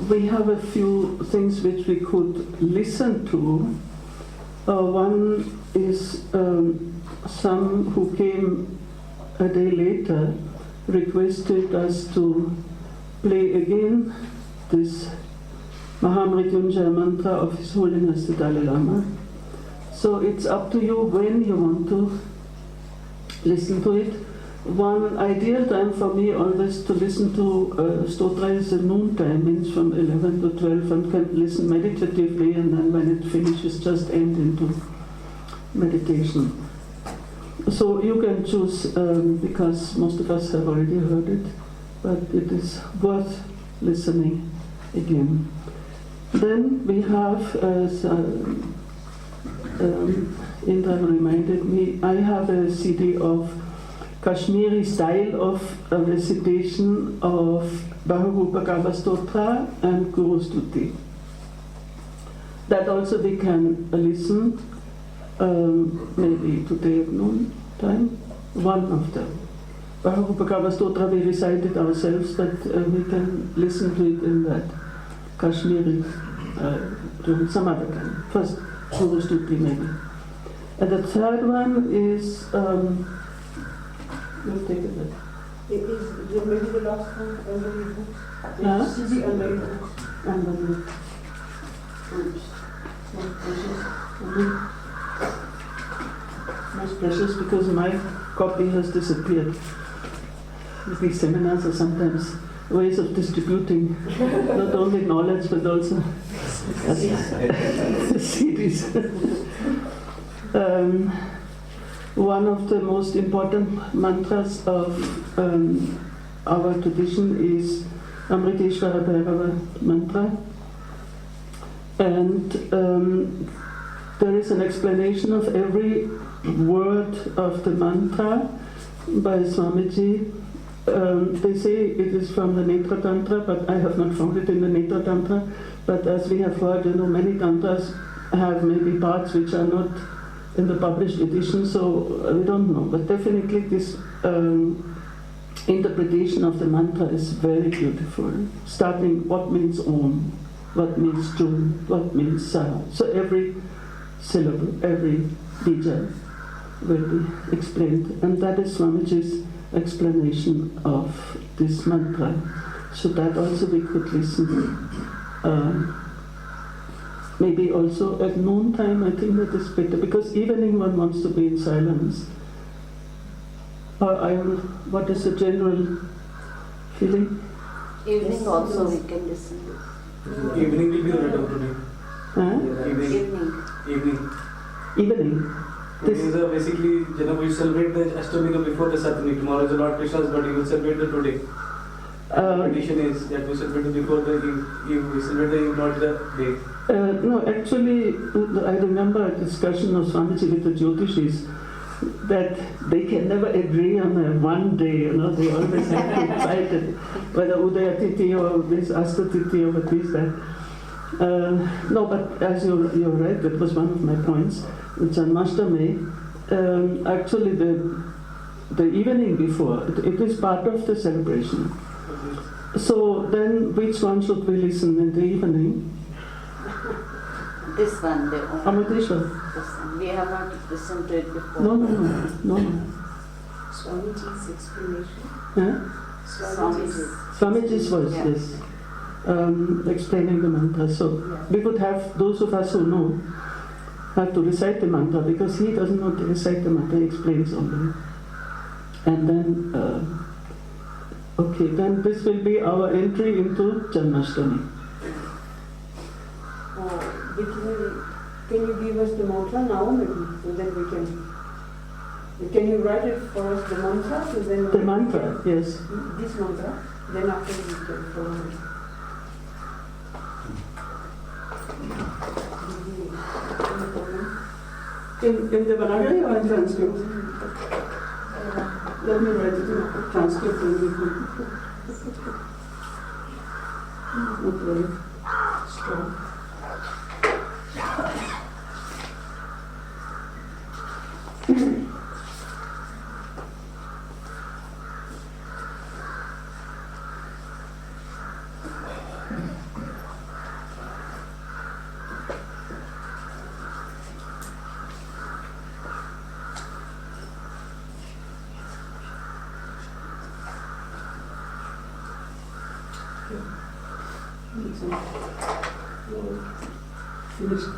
we have a few things which we could listen to. One is some who came a day later requested us to play again this Mahamrityunjaya mantra of His Holiness the Dalai Lama. So it's up to you when you want to listen to it. One ideal time for me always to listen to stotra is the noon time, means from 11 to 12, and can listen meditatively, and then when it finishes just end into meditation. So you can choose, because most of us have already heard it, but it is worth listening again. Then we have, as Indra reminded me, I have a CD of Kashmiri style of recitation of Bahurupa Stotra and Guru Stuti. That also we can listen, maybe today at noon time, one of them. Bahurupa Stotra we recited ourselves, but we can listen to it in that Kashmiri during some other time. First, Guru Stuti maybe. And the third one is, you'll take it back. It is maybe the last one under the books. Huh? CD under the books. Under the oops. Most precious because my copy has disappeared. These seminars are sometimes ways of distributing not only knowledge but also CDs. One of the most important mantras of our tradition is Amriteshvara Bhairava mantra, and there is an explanation of every word of the mantra by Swamiji. They say it is from the Netra Tantra, but I have not found it in the Netra Tantra. But as we have heard, many tantras have maybe parts which are not in the published edition, so we don't know. But definitely this interpretation of the mantra is very beautiful. Starting what means Om, what means Jum, what means Sa. So every syllable, every bija will be explained. And that is Swamiji's explanation of this mantra. So that also we could listen. Maybe also at noon time, I think that is better, because evening one wants to be in silence. What is the general feeling? Evening also we can listen to. Evening will be the right today. Huh? Evening. Evening. Today is basically, we celebrate the Ashtami before the Saptami. Tomorrow is the Lord Krishna's birthday, we will celebrate the today. Tradition is that we celebrate before the eve, we celebrate the eve, not the day. No, actually, I remember a discussion of Swamiji with the Jyotishis that they can never agree on one day, they always have to fight it, whether Udaya Tithi or this Asta Tithi or what is that. No, but as you're right, that was one of my points. Janmashtami, actually the evening before, it is part of the celebration. So then, which one should we listen in the evening? This one, the Amriteshvara. This one. We have not listened to it before. No. Swamiji's explanation. Huh? Swamiji's voice, yes. Explaining the mantra. So we would have, those of us who know, have to recite the mantra, because he doesn't know to recite the mantra, he explains only. And then, okay, then this will be our entry into Janmashtami. Can you give us the mantra now, maybe, so that we can... Can you write it for us, the mantra? So then The mantra, yes. This mantra, then after we can follow it. In the Vanagari or in Sanskrit? Let me write it in transcript and we could... Not very strong. Finished.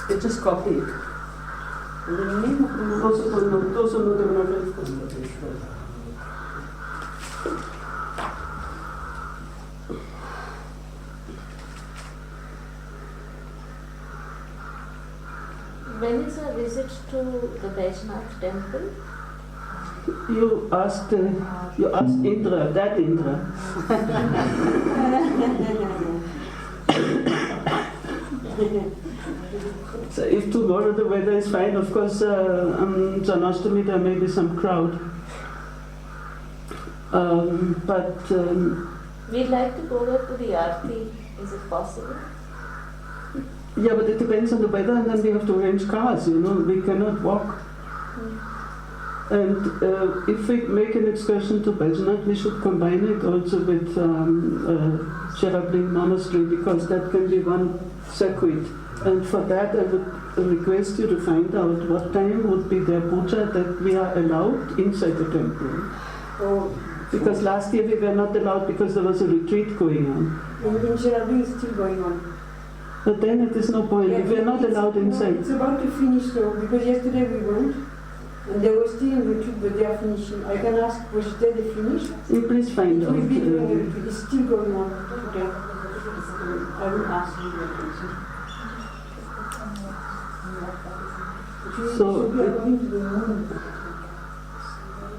You just copy it. Those who know the matter. When is a visit to the Vaishnav temple? You asked Indra, that Indra. So if tomorrow the weather is fine, of course, on Janmashtami there may be some crowd. We'd like to go there to the Aarti. Is it possible? Yeah, but it depends on the weather, and then we have to arrange cars, we cannot walk. And if we make an excursion to Bajnath, we should combine it also with Cherabling Monastery, because that can be one circuit. And for that, I would request you to find out what time would be their puja that we are allowed inside the temple. Oh, Because last year we were not allowed because there was a retreat going on. in Cherabling is still going on. But then it is no point. We are not allowed inside. No, it's about to finish though, because yesterday we went, and they were still in retreat, but they are finishing. I can ask which day they finish. Please find It out. will be during the retreat. It's still going on today. I will ask you. So, we are going to the moon.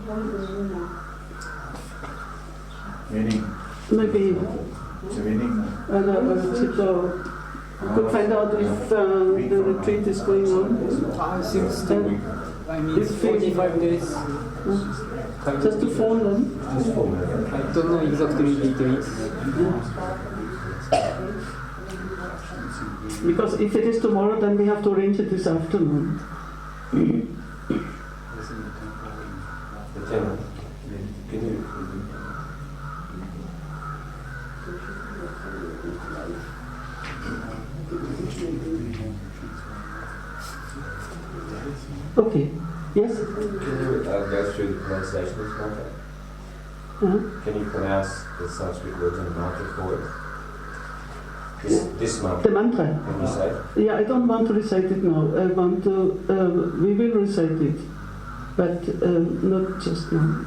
Going to the moon now. maybe It's raining. we could find out if the retreat is going on. I mean, If we- 45 days. Just to phone them. I don't know exactly the dates. Because if it is tomorrow, then we have to arrange it this afternoon. Okay. Yes? Can you go through the pronunciation of this mantra? Can you pronounce the Sanskrit words in the mantra for us? This mantra. The mantra. Can you say it? Yeah, I don't want to recite it now. I want to, we will recite it, but not just now.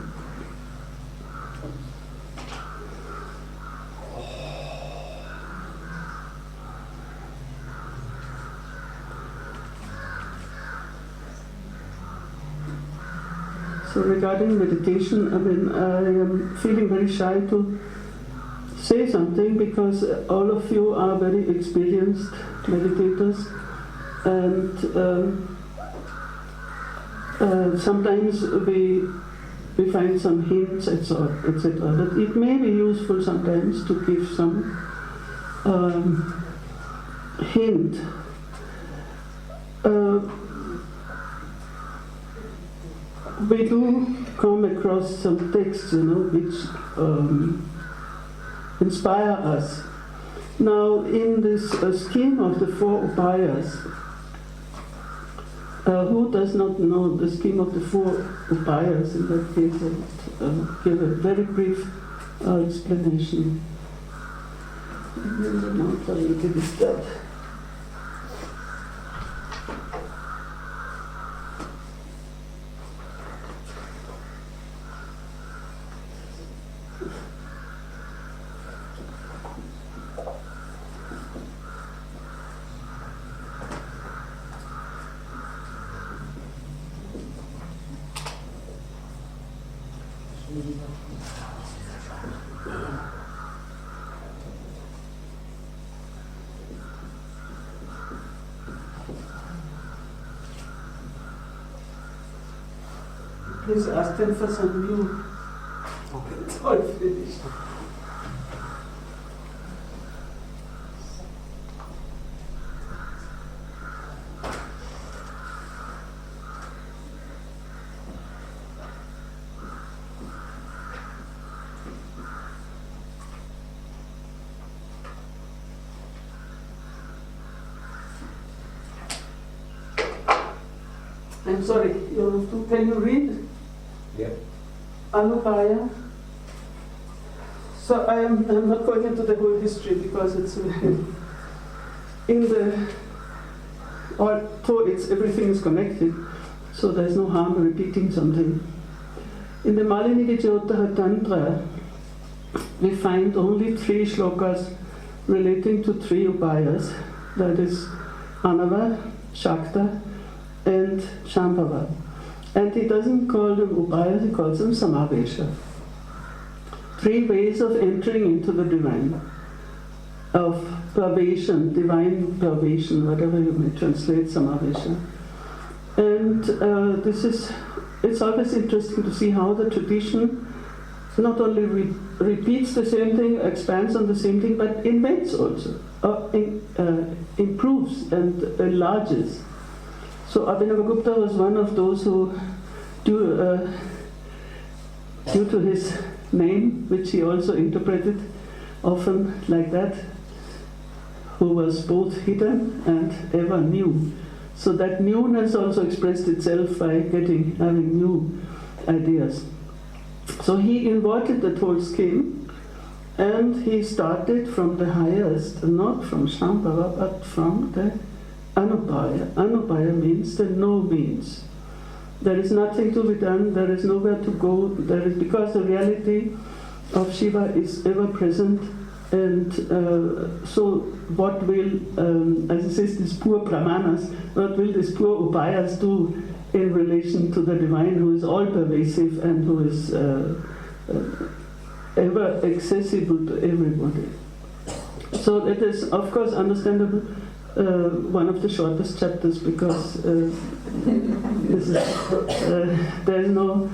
So regarding meditation, I am feeling very shy to say something because all of you are very experienced meditators, and sometimes we find some hints, etc. But it may be useful sometimes to give some hint. We do come across some texts, which inspire us. Now, in this scheme of the four upayas, who does not know the scheme of the four upayas? In that case, I'll give a very brief explanation. The mantra will give us that. Please ask them for some view. It's all finished. I'm sorry, you have to, can you read? Yeah. Anubhaya. So I'm not going into the whole history because it's in the, although everything is connected, so there's no harm repeating something. In the Malini Vijayotara Tantra, we find only 3 shlokas relating to 3 upayas, that is Anava, Shakta, and Shambhava. And he doesn't call them upayas, he calls them samavesha. 3 ways of entering into the divine, of pravation, divine pravation, whatever you may translate samavesha. And it's always interesting to see how the tradition not only repeats the same thing, expands on the same thing, but invents also, improves and enlarges. So Abhinavagupta was one of those who, due to his name, which he also interpreted often like that, who was both hidden and ever new. So that newness also expressed itself by having new ideas. So he inverted that whole scheme, and he started from the highest, not from Shambhava, but from the Anubhaya. Anubhaya means the no means. There is nothing to be done, there is nowhere to go, because the reality of Shiva is ever present, and so what will, as it says, these poor brahmanas, what will these poor upayas do in relation to the divine, who is all pervasive and who is ever accessible to everybody? So it is, of course, understandable, one of the shortest chapters, because this is, there is no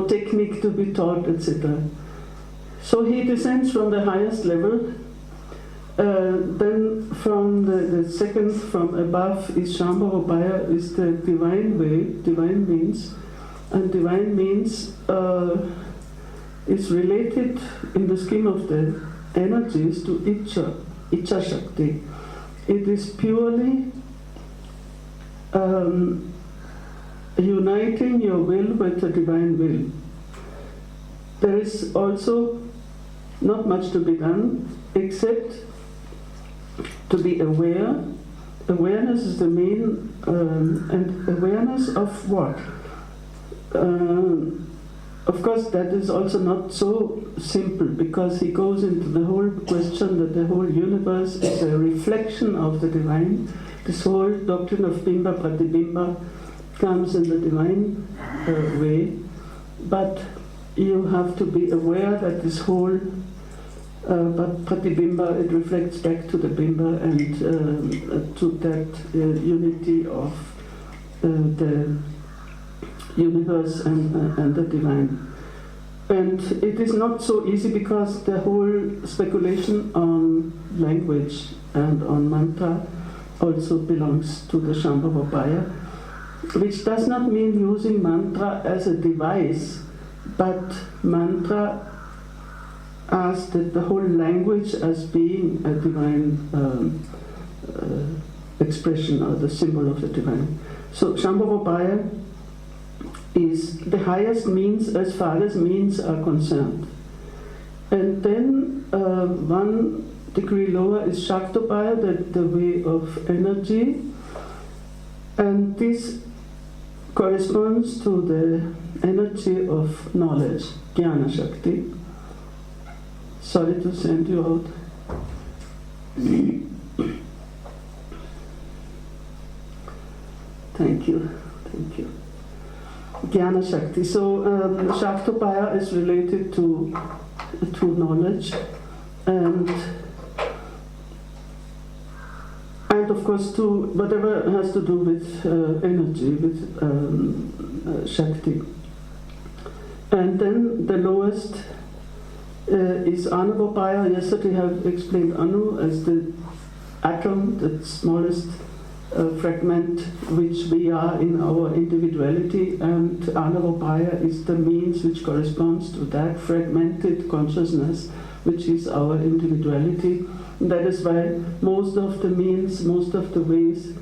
technique to be taught, etc. So he descends from the highest level. Then from the second from above is Shambhavabhaya, is the divine way, divine means. And divine means is related in the scheme of the energies to Icha Shakti. It is purely uniting your will with the divine will. There is also not much to be done except to be aware. Awareness is the main, and awareness of what? Of course, that is also not so simple, because he goes into the whole question that the whole universe is a reflection of the divine. This whole doctrine of Bimba Pratibimba comes in the divine way, but you have to be aware that this whole but Pratibimba, it reflects back to the Bimba and to that unity of the universe and the divine. And it is not so easy, because the whole speculation on language and on mantra also belongs to the Shambhavabhaya, which does not mean using mantra as a device, but mantra as the whole language as being a divine expression, or the symbol of the divine. So Shambhavabhaya is the highest means as far as means are concerned. And then one degree lower is Shaktobhaya, the way of energy, and this corresponds to the energy of knowledge, Jnana Shakti. Sorry to send you out. Thank you. Jnana Shakti. So Shaktopaya is related to knowledge, and of course to whatever has to do with energy, with Shakti. And then the lowest is Anuvapaya. Yesterday I have explained Anu as the atom, the smallest fragment which we are in our individuality, and Anuvapaya is the means which corresponds to that fragmented consciousness which is our individuality. And that is why most of the means, most of the ways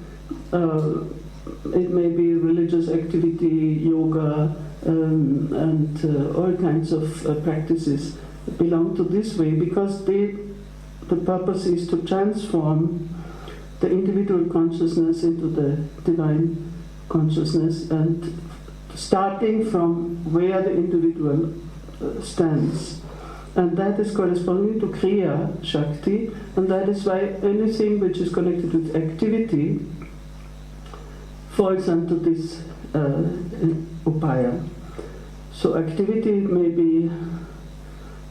it may be religious activity, yoga, and all kinds of practices belong to this way, because the purpose is to transform the individual consciousness into the divine consciousness, and starting from where the individual stands. And that is corresponding to Kriya Shakti, and that is why anything which is connected with activity falls into this upaya. So activity may be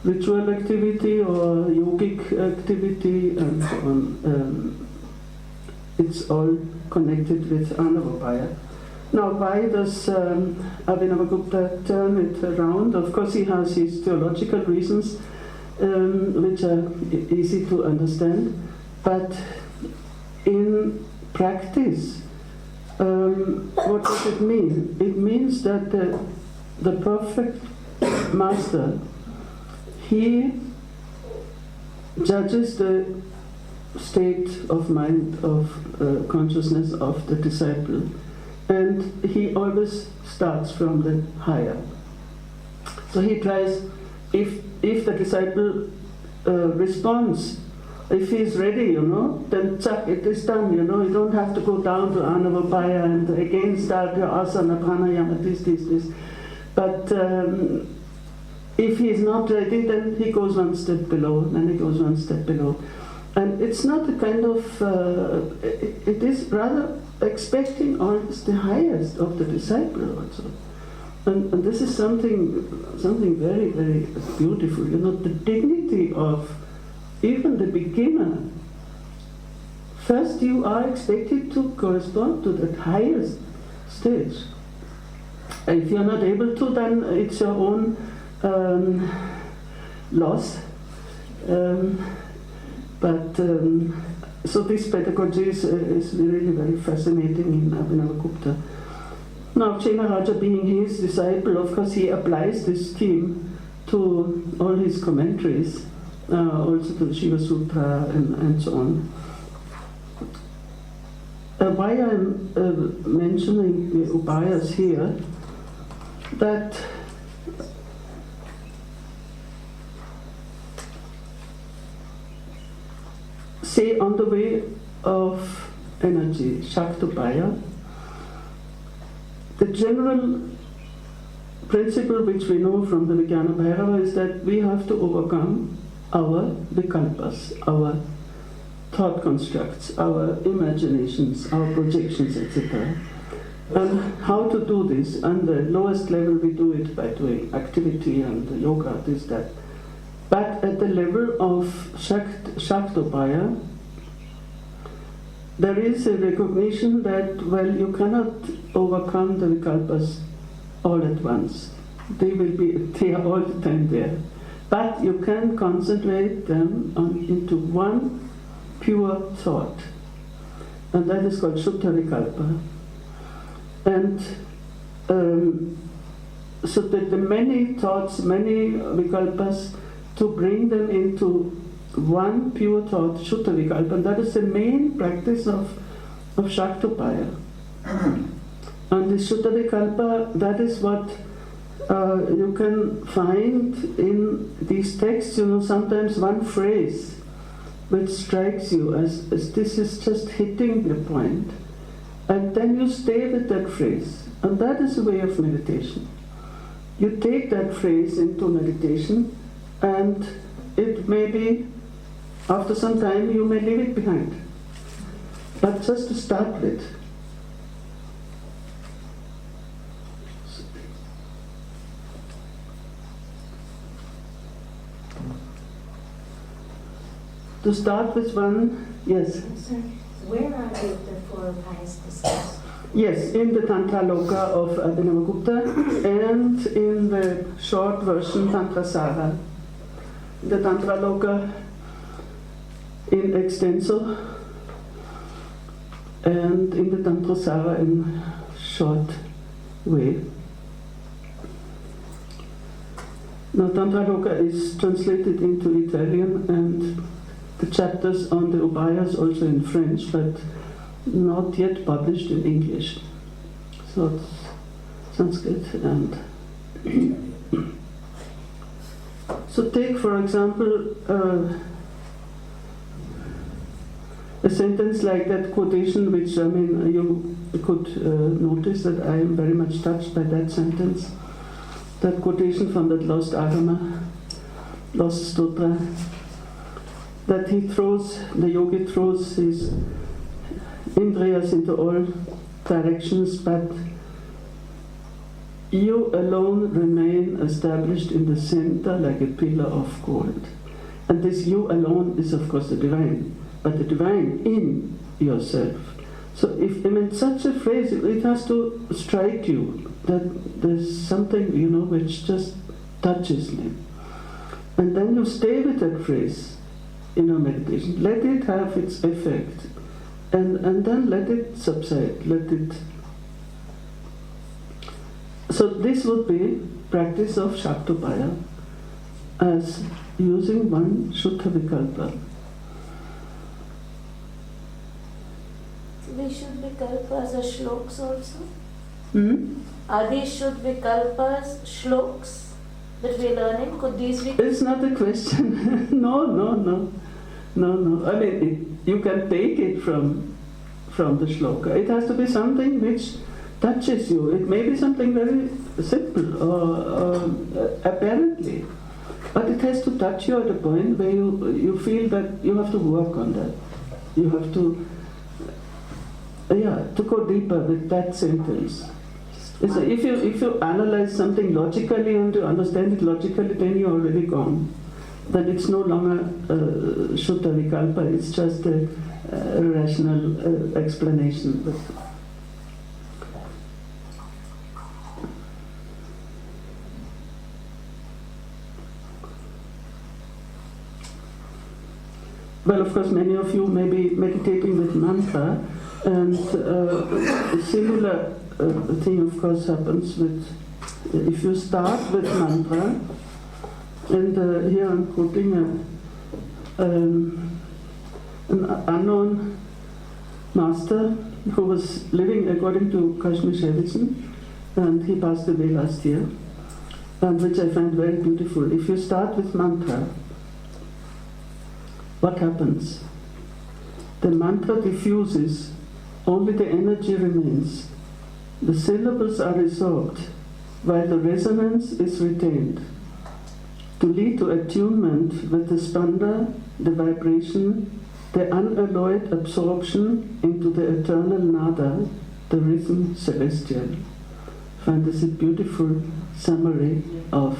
ritual activity or yogic activity and so on. It's all connected with Anavapaya. Now, why does Abhinavagupta turn it around? Of course, he has his theological reasons, which are easy to understand. But in practice, what does it mean? It means that the perfect master, he judges the state of mind, of consciousness of the disciple. And he always starts from the higher. So he tries, if the disciple responds, if he is ready, then chak, it is done, you don't have to go down to Anavapaya and again start your asana, pranayama, this. But if he is not ready, then he goes one step below, then he goes one step below. And it's not a kind of, it is rather expecting always the highest of the disciple also. And this is something very, very beautiful. The dignity of even the beginner. First you are expected to correspond to that highest stage. And if you're not able to, then it's your own loss. So this pedagogy is really very fascinating in Abhinavagupta. Now, Chenaraja being his disciple, of course he applies this scheme to all his commentaries, also to the Shiva Sutra and so on. Why I'm mentioning the upayas here, that say on the way of energy, Shaktopaya, the general principle which we know from the Vijnana Bhairava is that we have to overcome our vikalpas, our thought constructs, our imaginations, our projections, etc. And how to do this? On the lowest level we do it by doing activity and yoga, this, that. But at the level of Shaktopaya, there is a recognition that, well, you cannot overcome the vikalpas all at once. They are all the time there. But you can concentrate them into one pure thought. And that is called Shuddha Vikalpa. And so that the many thoughts, many vikalpas, to bring them into one pure thought, Shuddha Vikalpa. And that is the main practice of Shaktopaya. And the Shuddha Vikalpa, that is what you can find in these texts, sometimes one phrase which strikes you as this is just hitting the point. And then you stay with that phrase. And that is a way of meditation. You take that phrase into meditation, and it may be, after some time, you may leave it behind. But just to start with. To start with one, yes? Sorry, where are the four upayas discussed? Yes, in the Tantra Loka of Abhinavagupta and in the short version Tantra Sara. The Tantra Loka in extenso and in the Tantra Sara in short way. Now Tantra Loka is translated into Italian and the chapters on the upayas also in French, but not yet published in English. So it's Sanskrit and so take for example a sentence like that quotation, which you could notice that I am very much touched by that sentence. That quotation from that lost Agama, lost Stotra, that the yogi throws his indriyas into all directions, but you alone remain established in the center like a pillar of gold. And this you alone is of course the divine, but the divine in yourself. So if such a phrase, it has to strike you that there's something, which just touches me. And then you stay with that phrase in your meditation. Let it have its effect. And then let it subside. So this would be practice of Shaktopaya as using one Shuddha Vikalpa. These should be kalpas as shloks also? Hmm? Are these should be kalpas shloks that we're learning? Could these be? It's not a question. No. You can take it from the shloka. It has to be something which touches you. It may be something very simple or apparently, but it has to touch you at a point where you feel that you have to work on that. You have to go deeper with that sentence. So if you analyze something logically and to understand it logically, then you're already gone. Then it's no longer Shuddha Vikalpa, it's just a rational explanation. Well, of course, many of you may be meditating with mantra, and a similar thing, of course, happens with, if you start with mantra, and here I'm quoting an unknown master who was living according to Kashmir Shevitson, and he passed away last year, and which I find very beautiful. If you start with mantra, what happens? The mantra diffuses, only the energy remains. The syllables are resorbed, while the resonance is retained. To lead to attunement with the spanda, the vibration, the unalloyed absorption into the eternal nada, the rhythm celestial. I find this a beautiful summary of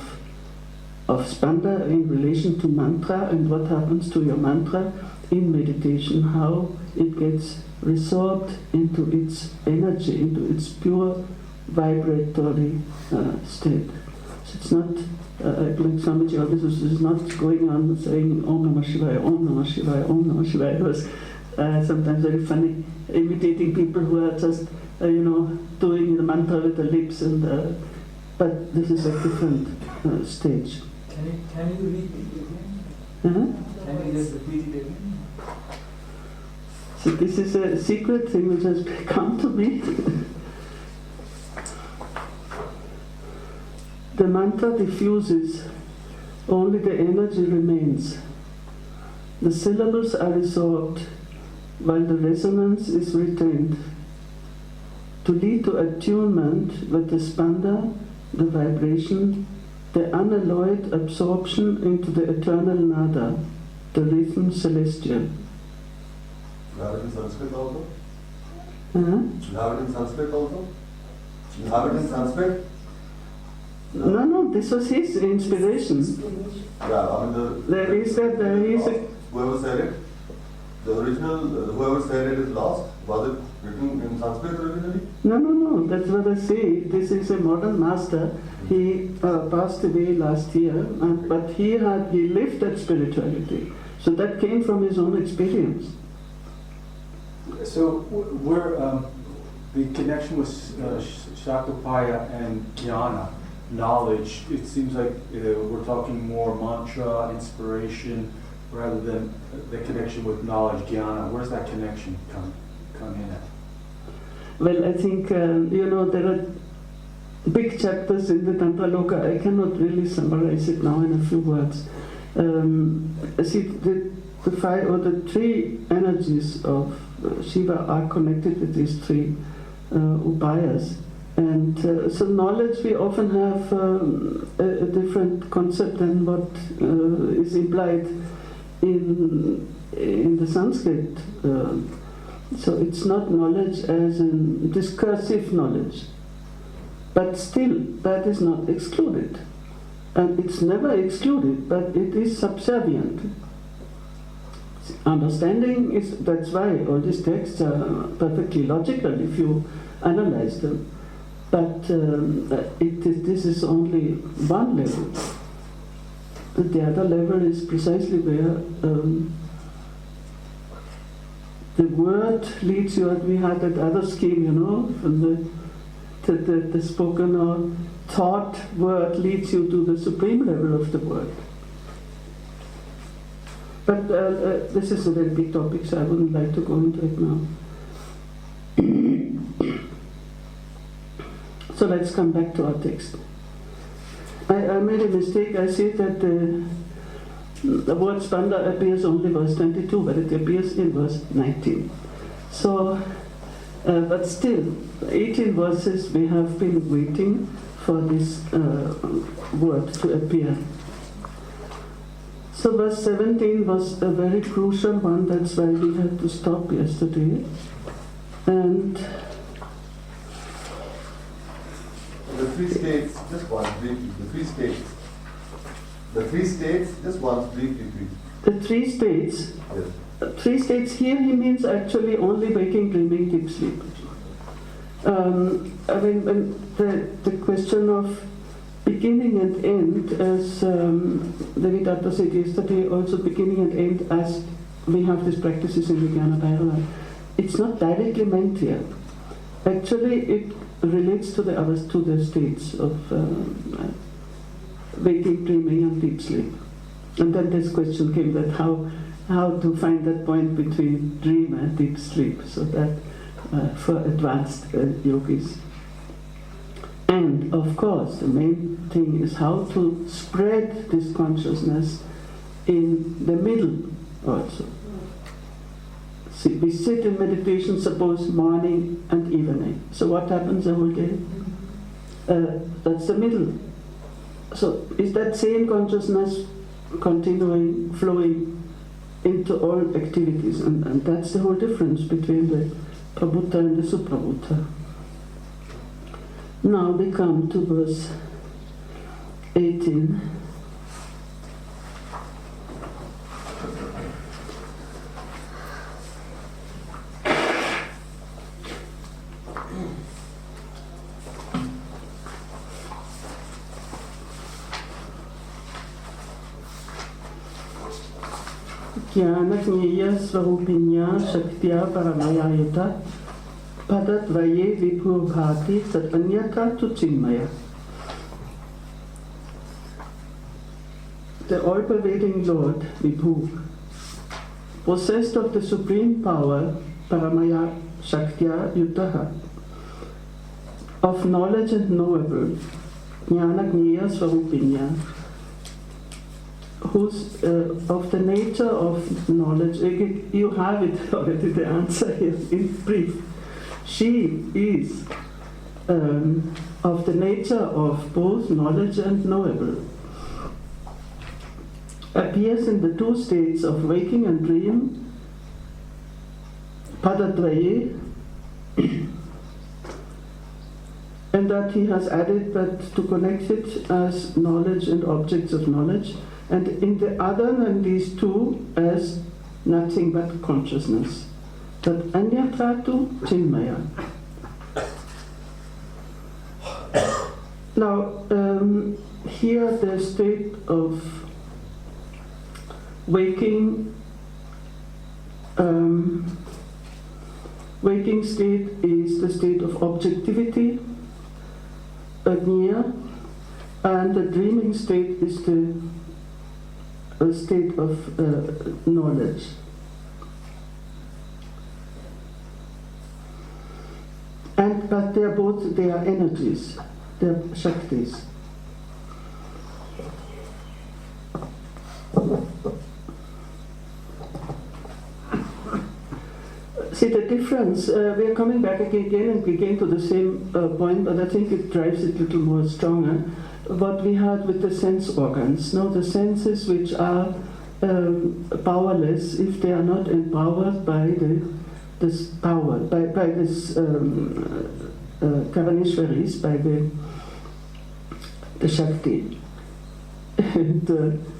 spanda in relation to mantra and what happens to your mantra in meditation, how it gets resorbed into its energy, into its pure vibratory state. So it's not like Swamiji always is not going on saying Om Namah Shivaya, Om Namah Shivaya, Om Namah Shivaya. It was sometimes very funny imitating people who are just doing the mantra with the lips, and but this is a different stage. Can you repeat it again? Can you just repeat it again? So this is a secret thing which has come to me. The mantra diffuses, only the energy remains. The syllables are resorbed, while the resonance is retained. To lead to attunement with the spanda, the vibration, the unalloyed absorption into the eternal nada, the rhythm celestial. You have it in Sanskrit also? Uh-huh. You have it in Sanskrit also? You have it in Sanskrit? No, this was his inspiration. Yeah, There is a whoever said it, the original, whoever said it is lost. Was it written in Sanskrit originally? No, that's what I say. This is a modern master. He passed away last year, but he lived that spirituality. So that came from his own experience. So we're the connection with Shaktopaya and Jnana, knowledge, it seems like we're talking more mantra, inspiration, rather than the connection with knowledge, jnana. Where's that connection come in at? Well, I think, there are big chapters in the Tantraloka. I cannot really summarize it now in a few words. See, the five or the three energies of Shiva are connected with these three upayas. And so knowledge, we often have a different concept than what is implied in the Sanskrit. So it's not knowledge as in discursive knowledge. But still, that is not excluded. And it's never excluded, but it is subservient. Understanding is, that's why all these texts are perfectly logical if you analyze them. But this is only one level. The other level is precisely where the word leads you, and we had that other scheme, from the spoken or thought word leads you to the supreme level of the word. But this is a very big topic, so I wouldn't like to go into it now. So let's come back to our text. I made a mistake. I said that the word Spanda appears only verse 22, but it appears in verse 19. So, but still, 18 verses we have been waiting for this word to appear. So verse 17 was a very crucial one, that's why we had to stop yesterday. And the three states, just once briefly, the three states, just once briefly, please. The three states, Yes. Three states here he means actually only waking, dreaming, deep sleep. When the question of beginning and end, as Devidatta said yesterday, also beginning and end as we have these practices in Vijnana Bhairava, it's not directly meant here. Actually, it relates to the states of waking, dreaming, and deep sleep. And then this question came that how to find that point between dream and deep sleep, so that for advanced yogis. And of course, the main thing is how to spread this consciousness in the middle also. See, we sit in meditation, suppose morning and evening. So what happens the whole day? That's the middle. So is that same consciousness continuing, flowing into all activities? And that's the whole difference between the Prabhuta and the Suprabhuta. Now we come to verse 18. Jnana Swarupinya Shaktya Paramayayata Padat Vaye Vibhurbhati Tat Anyata Tu Chinmaya. The all-pervading Lord, Vibhu, possessed of the supreme power, Paramaya Shaktya Yutaha, of knowledge and knowable, Jnana Gniya Swarupinya, who's of the nature of knowledge. You have it already, the answer here in brief. She is of the nature of both knowledge and knowable. Appears in the two states of waking and dream, Padadvaye, and that he has added that to connect it as knowledge and objects of knowledge, and in the other than these two as nothing but consciousness. That Anyatatu Chinmaya. Now, here the state of waking state is the state of objectivity, Agnya, and the dreaming state is the state of knowledge. but they are energies, they are Shaktis. See the difference, we are coming back again and again to the same point, but I think it drives it a little more stronger. What we had with the sense organs, no, the senses which are powerless if they are not empowered by this power, by this Karaneshwaris, by the Shakti. And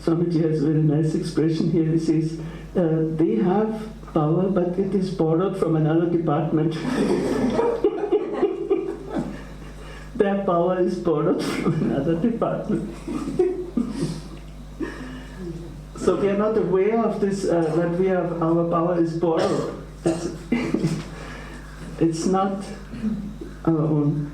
Swamiji has a very nice expression here. He says, they have power, but it is borrowed from another department. Their power is borrowed from another department. So we are not aware of this, that our power is borrowed. It's not our own.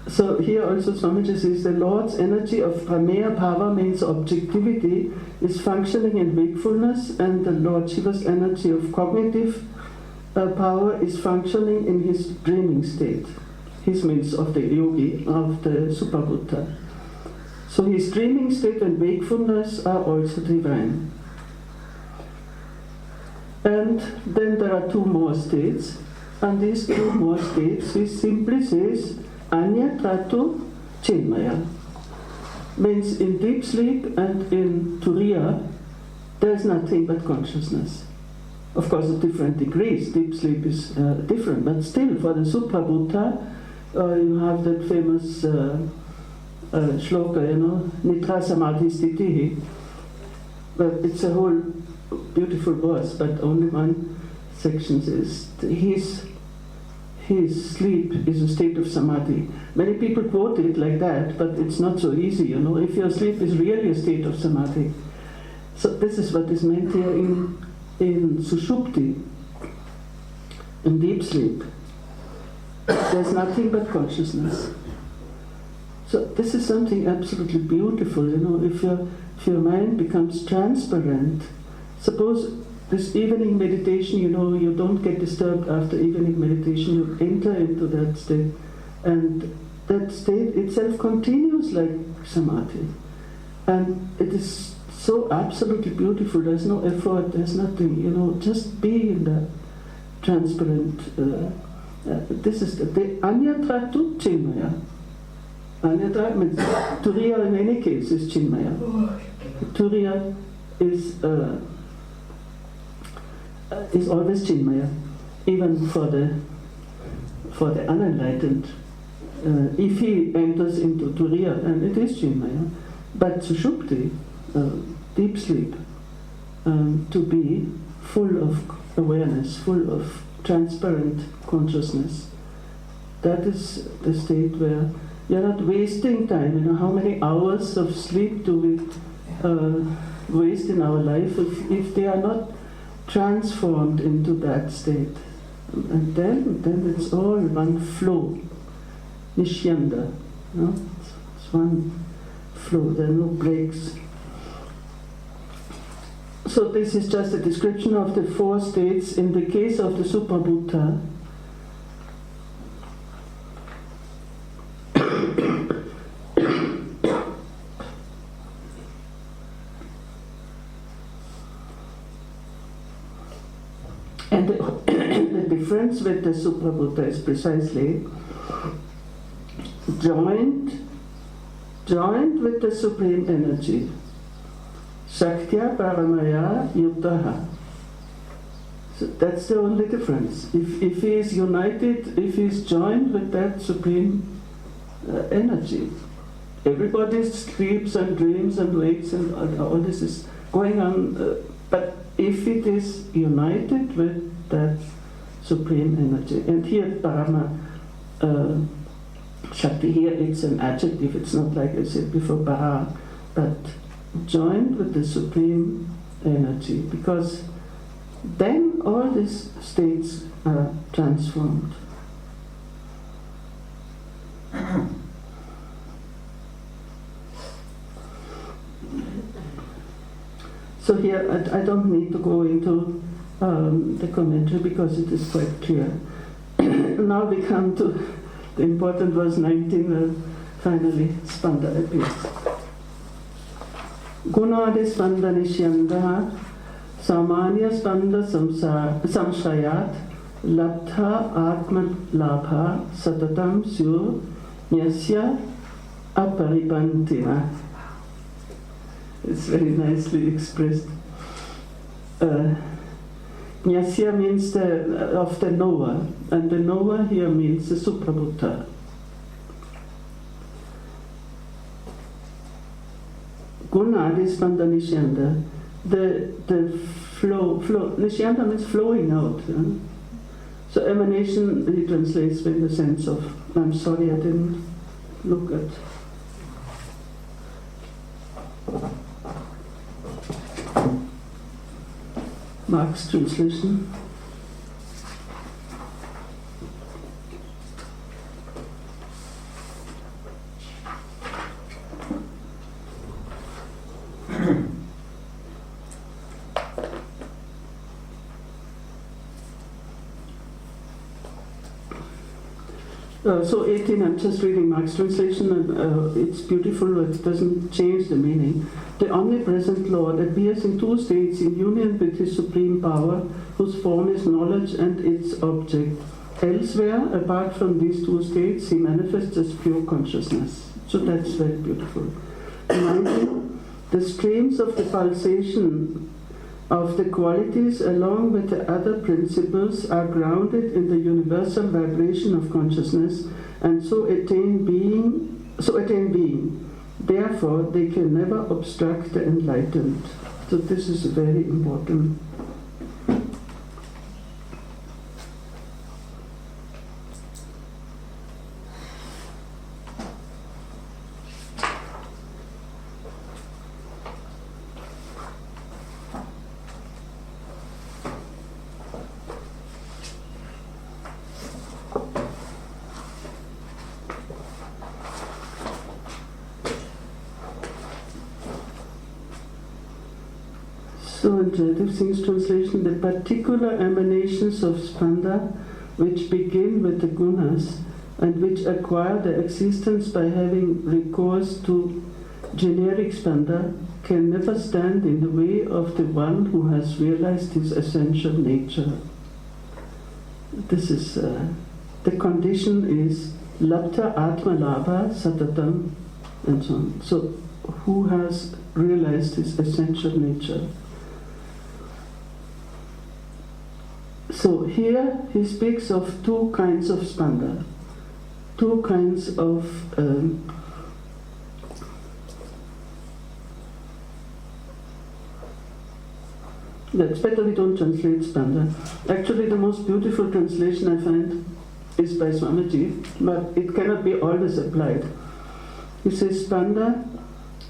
So here also Swamiji says the Lord's energy of Prameya Bhava means objectivity is functioning in wakefulness, and the Lord Shiva's energy of cognitive power is functioning in his dreaming state. His means of the yogi, of the Superbuddha. So his dreaming state and wakefulness are also divine. And then there are two more states, and these two more states he simply says Anya Tratu Chinmaya. Means in deep sleep and in Turiya there is nothing but consciousness. Of course at different degrees, deep sleep is different, but still for the Suprabuddha you have that famous shloka, Nitra Samadhi Sthitihi. But it's a whole beautiful verse, but only one section says his sleep is a state of samadhi. Many people quote it like that, but it's not so easy, if your sleep is really a state of samadhi. So this is what is meant here in Sushupti, in deep sleep. There's nothing but consciousness. So this is something absolutely beautiful, if your mind becomes transparent. Suppose this evening meditation, you don't get disturbed after evening meditation, you enter into that state, and that state itself continues like samadhi. And it is so absolutely beautiful, there's no effort, there's nothing, just be in that transparent, this is the Anyatra tu Chinmaya. Anyatra means, Turiya in any case is Chinmaya. Turiya is always Chinmaya, even for the unenlightened. If he enters into Turiya, then it is Chinmaya. But Sushupti, deep sleep, to be full of awareness, full of transparent consciousness, that is the state where you're not wasting time. How many hours of sleep do we waste in our life if they are not transformed into that state? And then it's all one flow, nishyanda. It's one flow, there are no breaks. So this is just a description of the four states in the case of the Suprabuddha. And the difference with the Suprabuddha is precisely joined with the Supreme Energy. Shaktya Paramaya Yuttaha. So that's the only difference. If he is united, if he is joined with that Supreme Energy, everybody sleeps and dreams and wakes and all this is going on, but if it is united with that Supreme Energy, and here Parama Shakti, here it's an adjective, it's not like I said before Para, but joined with the Supreme Energy, because then all these states are transformed. So here I don't need to go into the commentary because it is quite clear. now we come to the important verse 19, where finally Spanda appears. Gunade Spanda Nishyanda Samanya Spanda Samshayat Labdha Atma Labha Satatam Sur Nyasya Aparipantina. It's very nicely expressed. Nyasya means of the knower, and the knower here means the Suprabhuta. Gunadi Spanda Nishyanda, the flow, Nishyanda means flowing out. So emanation, he translates in the sense of, I'm sorry I didn't look at. Mark's translation. So 18, I'm just reading Mark's translation, and it's beautiful, it doesn't change the meaning. The omnipresent Lord appears in two states in union with His supreme power, whose form is knowledge and its object. Elsewhere, apart from these two states, He manifests as pure consciousness. So that's very beautiful. 19, the streams of the pulsation of the qualities along with the other principles are grounded in the universal vibration of consciousness and so attain being. Therefore, they can never obstruct the enlightened. So this is very important. So in Jaydev Singh's translation, the particular emanations of Spanda, which begin with the gunas and which acquire their existence by having recourse to generic Spanda, can never stand in the way of the one who has realized his essential nature. This is, the condition is Labdha Atma Labha Satatam, and so on. So, who has realized his essential nature? So here he speaks of two kinds of Spanda, two kinds of it's better we don't translate Spanda. Actually, the most beautiful translation I find is by Swamiji, but it cannot be always applied. He says Spanda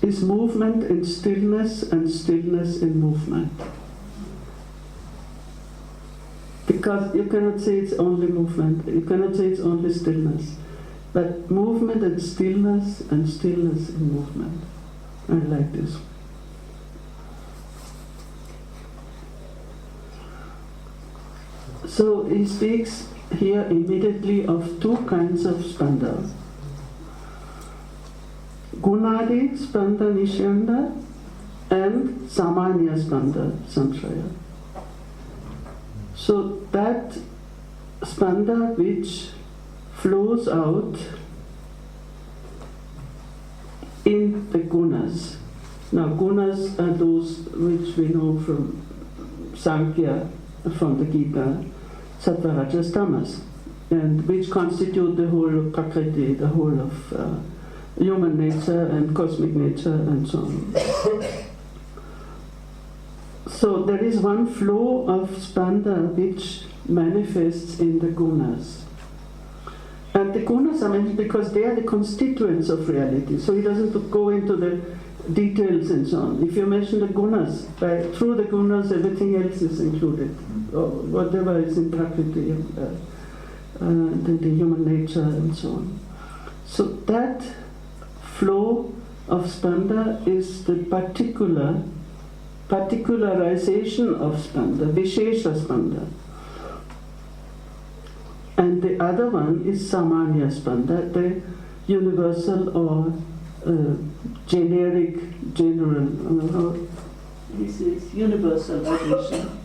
is movement in stillness and stillness in movement. Because you cannot say it's only movement, you cannot say it's only stillness, but movement and stillness in movement. I like this. So he speaks here immediately of two kinds of Spanda. Gunadi Spanda Nishyanda and Samanya Spanda Samshaya. So that Spanda which flows out in the gunas. Now gunas are those which we know from Sankhya, from the Gita, Sattva, Rajas, Tamas, and which constitute the whole of Prakriti, the whole of human nature and cosmic nature and so on. So there is one flow of Spanda which manifests in the gunas. And the gunas are mentioned because they are the constituents of reality. So he doesn't go into the details and so on. If you mention the gunas, through the gunas everything else is included. Or whatever is in Prakriti, the human nature and so on. So that flow of Spanda is the particularization of Spanda, Vishesha Spanda. And the other one is Samanya Spanda, the universal or generic, general, this is universal vibration.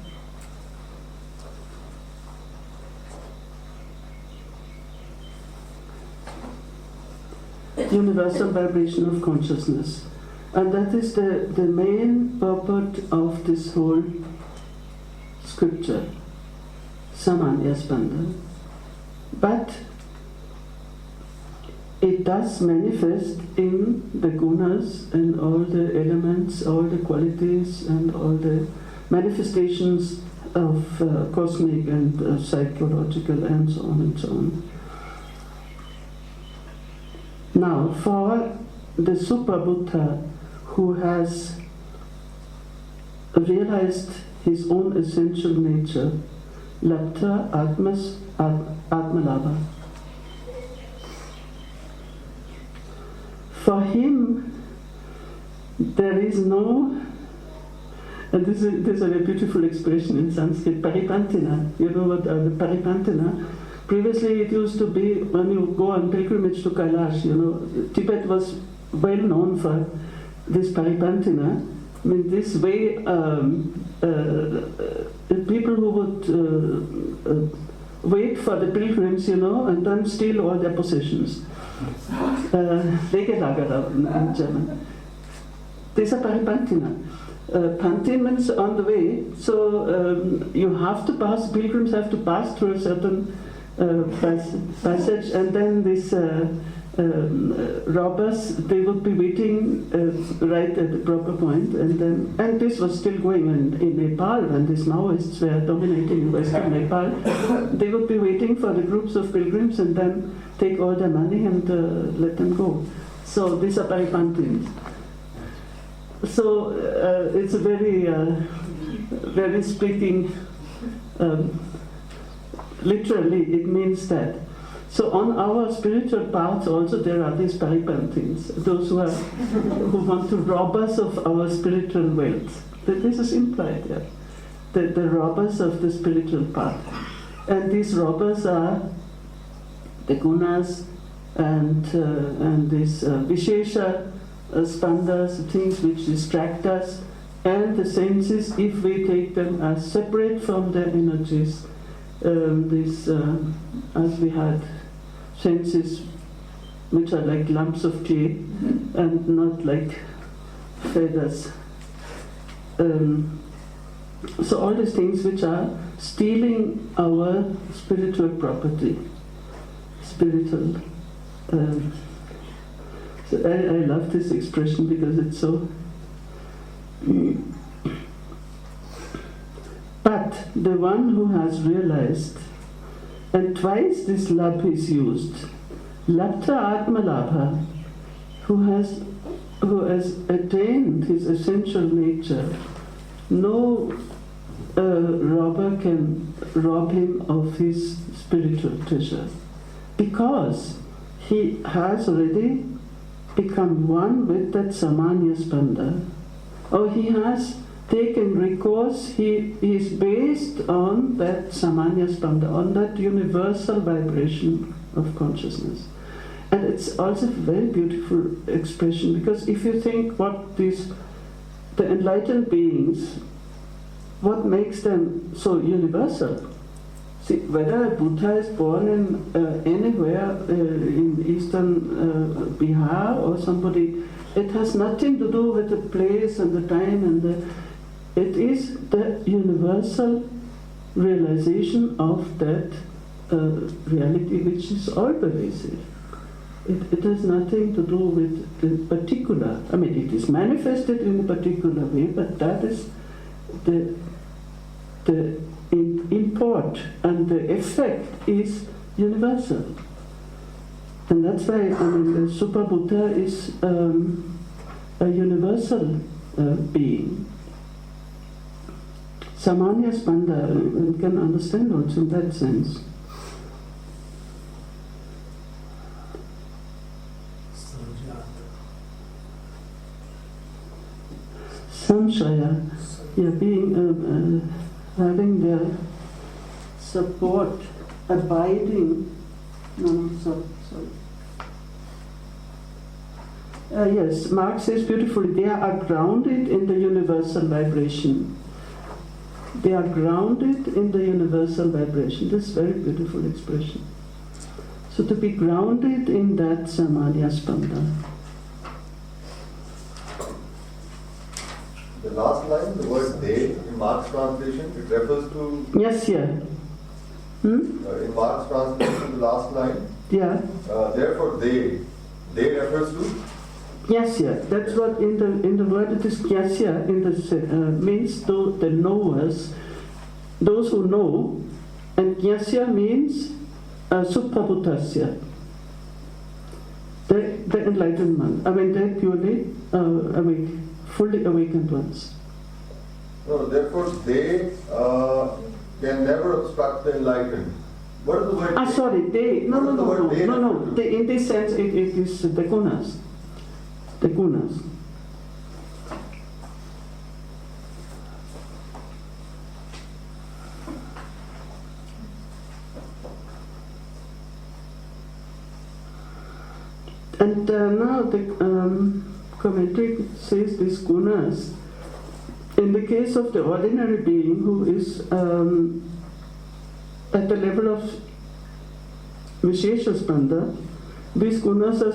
Universal vibration of consciousness. And that is the main purport of this whole scripture, Samanya Spanda. But it does manifest in the gunas and all the elements, all the qualities and all the manifestations of cosmic and psychological and so on and so on. Now, for the Super Buddha who has realized his own essential nature, Lapta Atmalabha. For him, there is no, and this is a beautiful expression in Sanskrit, paripantina. You know what the paripantina? Previously it used to be when you go on pilgrimage to Kailash, you know, Tibet was well known for this paripantina. I mean, this way, people who would wait for the pilgrims, you know, and then steal all their possessions. Wegelagerer in German. These are paripantina. Pantin means on the way, so you have to pass, pilgrims have to pass through a certain passage, and then these robbers, they would be waiting right at the proper point, and this was still going in Nepal when these Maoists were dominating Western Nepal. They would be waiting for the groups of pilgrims and then take all their money and let them go. So these are paripantins. So it's a very speaking, literally it means that. So on our spiritual paths also there are these paripantins, those who want to rob us of our spiritual wealth. This is implied there, the robbers of the spiritual path. And these robbers are the gunas and these vishesha spandas, things which distract us, and the senses, if we take them as separate from their energies. As we had senses which are like lumps of clay and not like feathers. So all these things which are stealing our spiritual property, spiritual. So I love this expression because it's so. But the one who has realized, and twice this lab is used, Lapta Atmalabha, who has attained his essential nature, no robber can rob him of his spiritual treasure, because he has already become one with that Samanya Spanda, or he has taken recourse, he is based on that Samanya Spanda, on that universal vibration of consciousness. And it's also a very beautiful expression, because if you think what the enlightened beings, what makes them so universal? See, whether a Buddha is born in anywhere in eastern Bihar or somebody, it has nothing to do with the place and the time and it is the universal realization of that reality which is all pervasive. It has nothing to do with the particular. I mean, it is manifested in a particular way, but that is the import and the effect is universal. And that's why, I mean, the Super Buddha is a universal being. Samanya Spanda, we can understand also in that sense. Samshaya, being having the support abiding. No, sorry. Yes, Marx says beautifully, they are grounded in the universal vibration. They are grounded in the universal vibration. This is a very beautiful expression. So to be grounded in that samadhi spanda. The last line, the word they, in Marx translation, it refers to... Yes, yeah. in Marx translation, the last line, Yeah. Therefore they refers to... Yes, yeah. That's what in the word it is gyasya in the means the knowers, those who know, and gyasya means suprabhutasya, the enlightened one. I mean, they're purely awake, fully awakened ones. No, therefore they can never obstruct the enlightened. What is the word? Sorry, they. No. No. They, in this sense, it is the gunas. The gunas. And now the commentary says these gunas, in the case of the ordinary being who is at the level of Vishesha Spanda, these gunas are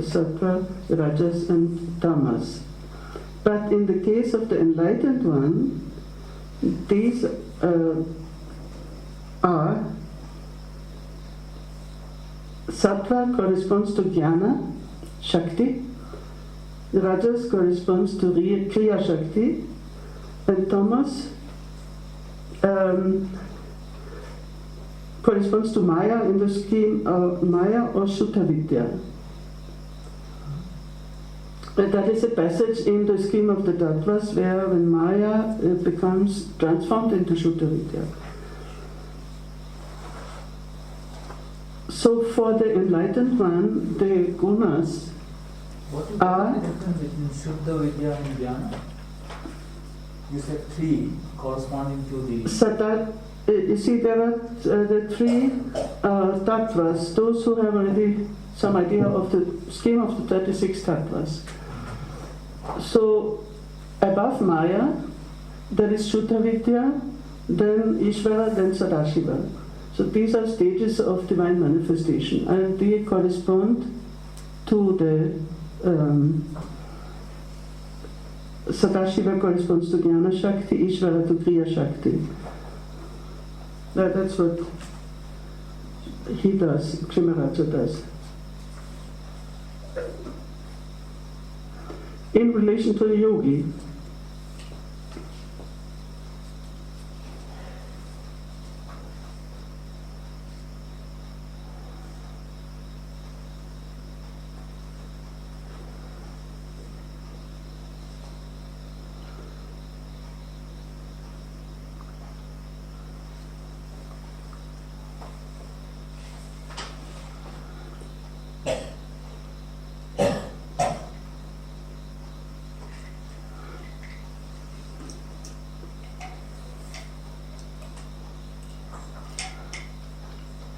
sattva, rajas and tamas. But in the case of the enlightened one, these are sattva corresponds to jnana, shakti, rajas corresponds to kriya shakti, and tamas corresponds to Maya in the scheme of Maya or Shuddha Vidya. That is a passage in the scheme of the Tattvas where when Maya becomes transformed into Shuddha Vidya. So for the enlightened one, the gunas are... What is the difference between Shuddha Vidya and Jnana? You said 3 corresponding to the... You see, there are the 3 tattvas, those who have already some idea of the scheme of the 36 tattvas. So, above Maya, there is Shuddha Vidya, then Ishvara, then Sadashiva. So these are stages of divine manifestation, and they correspond to the Sadashiva corresponds to Jnana Shakti, Ishvara to Kriya Shakti. That's what he does, Krimaraja does. In relation to the yogi,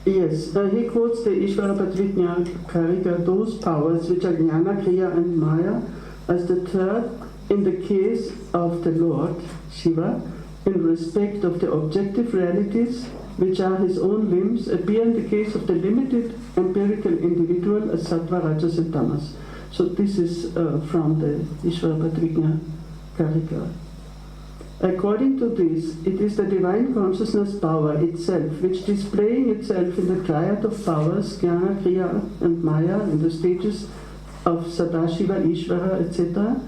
yes, he quotes the Ishvara Padvijna Kārikā, those powers which are Jnana, Kriya and Maya, as the third in the case of the Lord, Shiva, in respect of the objective realities which are his own limbs, appear in the case of the limited empirical individual as Sattva, Rajas and Tamas. So this is from the Ishvara Padvijna Kārikā. According to this, it is the divine consciousness power itself which, displaying itself in the triad of powers, Jnana, Kriya and Maya, in the stages of Sadashiva, Ishvara, etc.,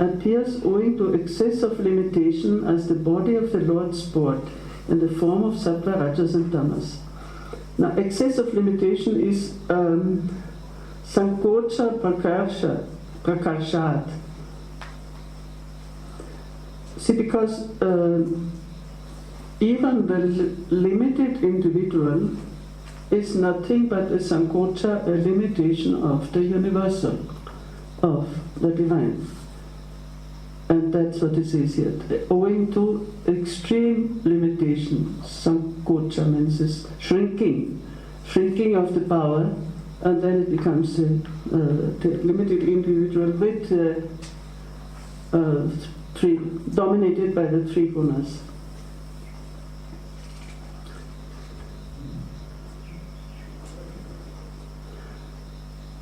appears owing to excess of limitation as the body of the Lord's sport in the form of Sattva, Rajas and Tamas. Now, excess of limitation is Sankocha Prakarshat. See, because even the limited individual is nothing but a sankocha, a limitation of the universal, of the divine. And that's what it says here. Owing to extreme limitation, sankocha means this shrinking of the power, and then it becomes a limited individual with dominated by the three gunas.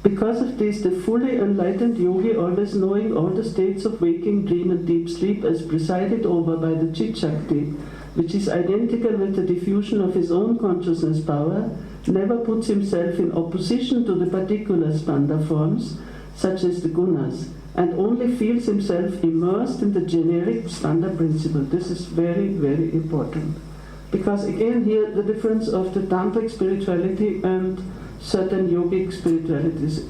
Because of this, the fully enlightened yogi, always knowing all the states of waking, dream and deep sleep, as presided over by the Chit Shakti, which is identical with the diffusion of his own consciousness power, never puts himself in opposition to the particular Spanda forms, such as the gunas, and only feels himself immersed in the generic Spanda principle. This is very, very important. Because again here the difference of the tantric spirituality and certain yogic spiritualities,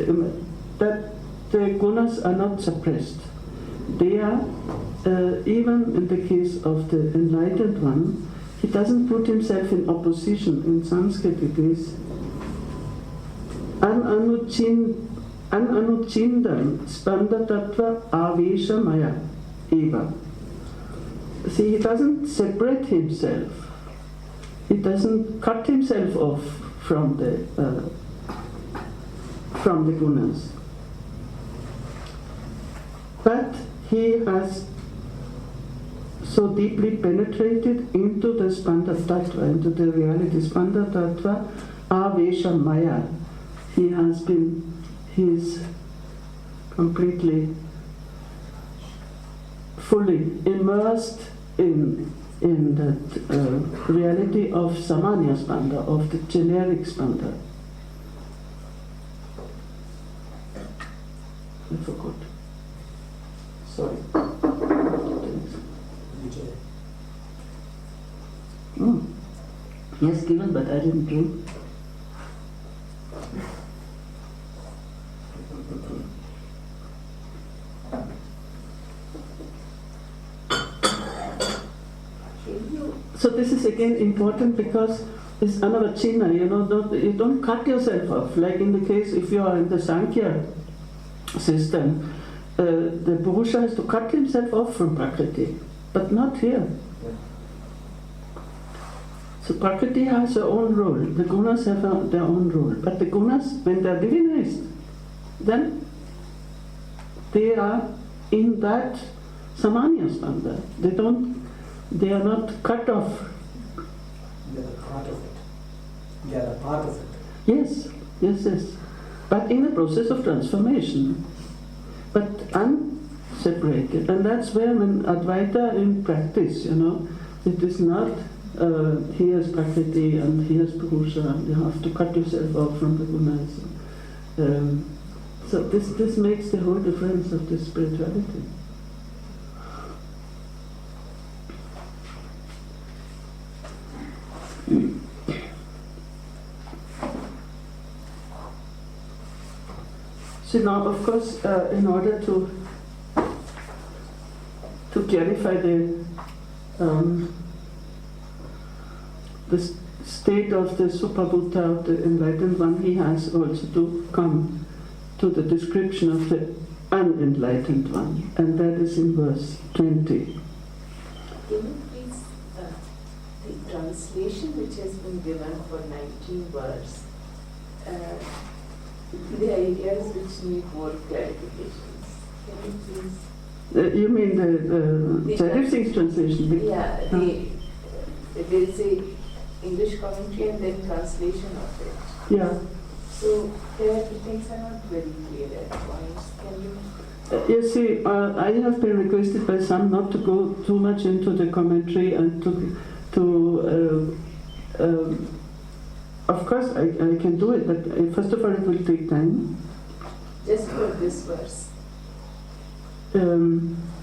that the gunas are not suppressed. They are, even in the case of the enlightened one, he doesn't put himself in opposition. In Sanskrit it is Anuchindam Spanda Tattva Avesha Maya Eva. See, he doesn't separate himself. He doesn't cut himself off from the gunas. But he has so deeply penetrated into the Spanda Tattva, into the reality. Spanda Tattva Avesha Maya. He is completely, fully immersed in that reality of Samanya Spanda, of the generic Spanda. I forgot. Sorry. Yes, given, but I didn't drink. So this is again important because it's anavachina, you don't cut yourself off. Like in the case, if you are in the Sankhya system, the Purusha has to cut himself off from Prakriti, but not here. So Prakriti has her own role, the gunas have their own role, but the gunas, when they are divinized, then they are in that Samanya Spanda. They are not cut off. They are part of it. They are a part of it. Yes. But in the process of transformation. But unseparated. And that's where when Advaita in practice, it is not here's Prakriti and here's Purusha. You have to cut yourself off from the gunas. So this makes the whole difference of this spirituality. So now, of course, in order to clarify the state of the Supabhuta, of the enlightened one, he has also to come to the description of the unenlightened one, and that is in verse 20. Can you please, the translation which has been given for 19 words, the ideas which need more clarifications. Can you please? You mean the Jaidev Singh's translation? Yeah, there is a English commentary and then translation of it. Yeah. So there the things are not very clear at points. Can you? You see, I have been requested by some not to go too much into the commentary and of course I can do it, but first of all it will take time. Just for this verse.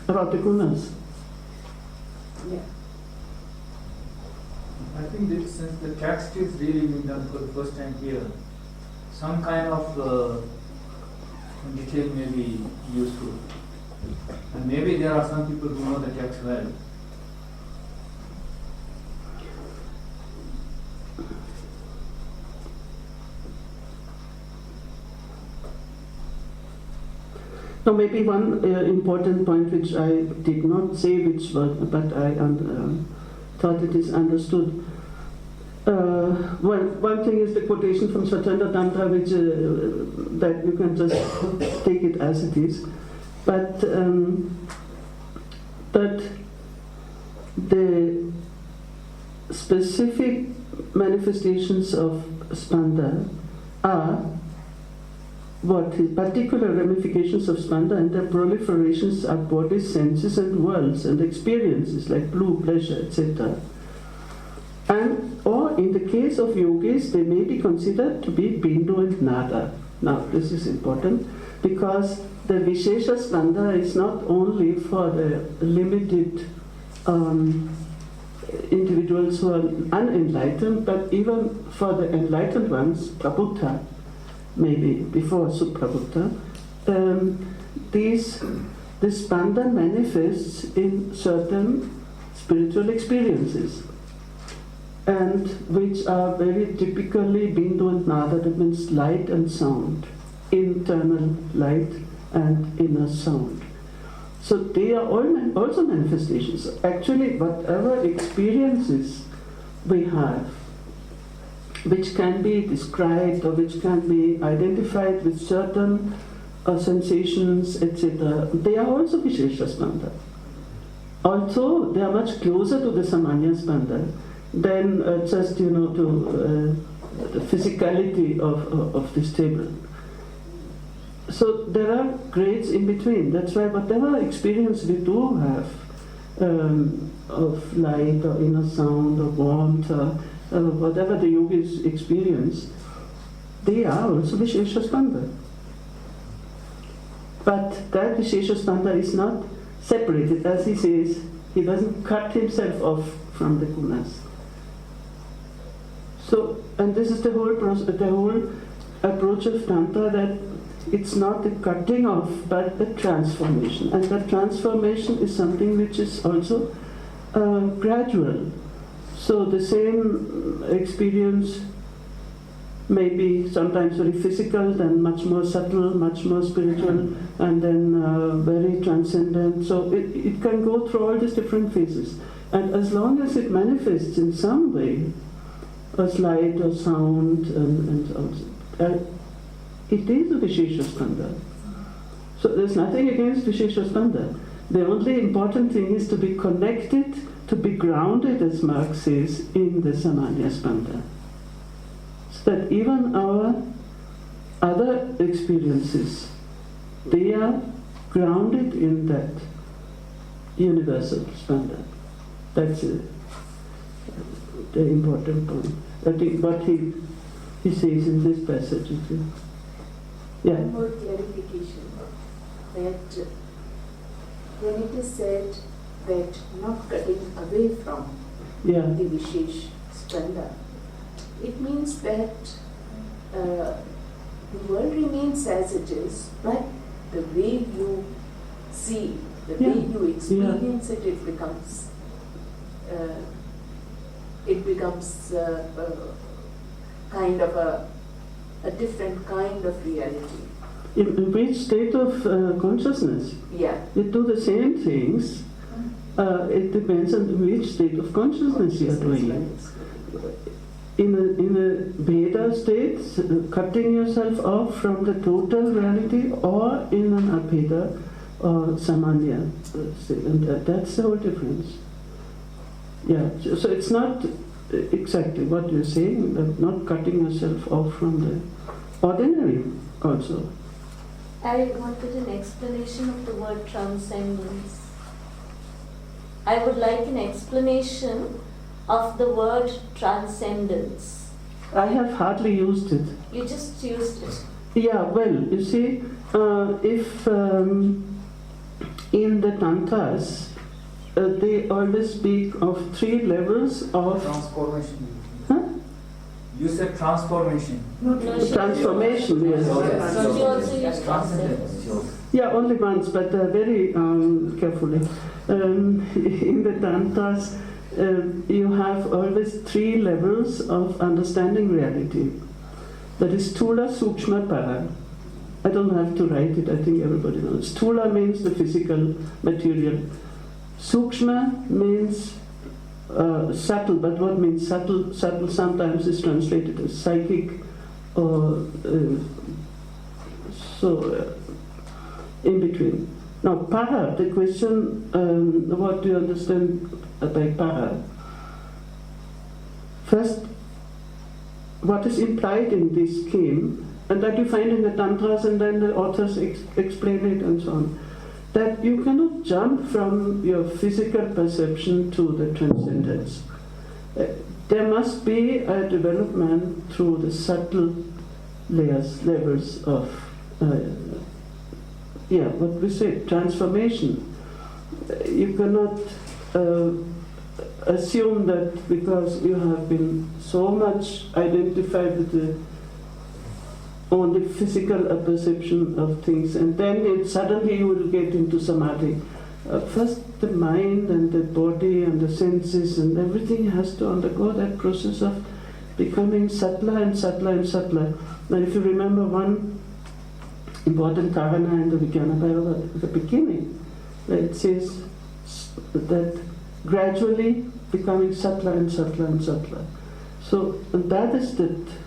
About the gunas. Yeah. I think that since the text is really being done for the first time here, some kind of detail may be useful. And maybe there are some people who know the text well. Now, maybe one important point which I did not say which word, but I thought it is understood. One thing is the quotation from Swatanda Tantra, which that you can just take it as it is, but the specific manifestations of Spanda are what is particular ramifications of Spanda, and their proliferations are bodies, senses, and worlds and experiences like blue, pleasure, etc. And or in the case of yogis, they may be considered to be bindu and nada. Now, this is important because the Vishesha Spanda is not only for the limited individuals who are unenlightened, but even for the enlightened ones, Prabhuta, maybe before Suprabhuta, this Spanda manifests in certain spiritual experiences, and which are very typically bindu and nada, that means light and sound, internal light and inner sound. So they are all also manifestations. Actually, whatever experiences we have, which can be described or which can be identified with certain sensations, etc., they are also Vishesha Spanda. Although they are much closer to the Samanya Spanda than just, to the physicality of this table. So there are grades in between. That's why whatever experience we do have of light or inner sound or warmth or whatever the yogis experience, they are also Vishesha Spanda. But that Vishesha Spanda is not separated. As he says, he doesn't cut himself off from the gunas. So, and this is the whole approach of Tantra, that it's not the cutting off, but the transformation. And that transformation is something which is also gradual. So the same experience may be sometimes very physical, then much more subtle, much more spiritual, and then very transcendent. So it can go through all these different phases. And as long as it manifests in some way, as light or sound, and it is a Vishesha Spanda. So there's nothing against Vishesha Spanda. The only important thing is to be connected, to be grounded, as Marx says, in the Samanya Spanda. So that even our other experiences, they are grounded in that universal Spanda. That's the important point. I think what he says in this passage. Yeah. One more clarification, that when it is said that not cutting away from the Vishesh Spanda, it means that the world remains as it is, but the way you see, the way you experience it, it becomes kind of a different kind of reality. In which state of consciousness? Yeah. You do the same things. It depends on which state of consciousness you are doing. In a Veda state, cutting yourself off from the total reality, or in an Abheda or Samanya state. And that's the whole difference. Yeah, so it's not exactly what you're saying, not cutting yourself off from the ordinary also. I wanted an explanation of the word transcendence. I would like an explanation of the word transcendence. I have hardly used it. You just used it. Yeah, well, you see, if in the Tantras, they always speak of 3 levels of transformation. Huh? You said transformation. Transformation, yes. She also used transcendence. Yeah, only once, but very carefully. In the Tantras, you have always 3 levels of understanding reality. That is Stula, Sukshma, Para. I don't have to write it, I think everybody knows. Sthula means the physical material. Sukshma means subtle, but what means subtle? Subtle sometimes is translated as psychic or in between. Now, para, the question, what do you understand by para? First, what is implied in this scheme, and that you find in the Tantras, and then the authors explain it and so on, that you cannot jump from your physical perception to the transcendence. There must be a development through the subtle levels of, what we say, transformation. You cannot assume that because you have been so much identified with the only physical perception of things, and then suddenly you will get into samadhi. First, the mind and the body and the senses and everything has to undergo that process of becoming subtler and subtler and subtler. Now, if you remember one important karana in the Vijnana Bhaiva at the beginning, it says that gradually becoming subtler and subtler and subtler. So, and that is that.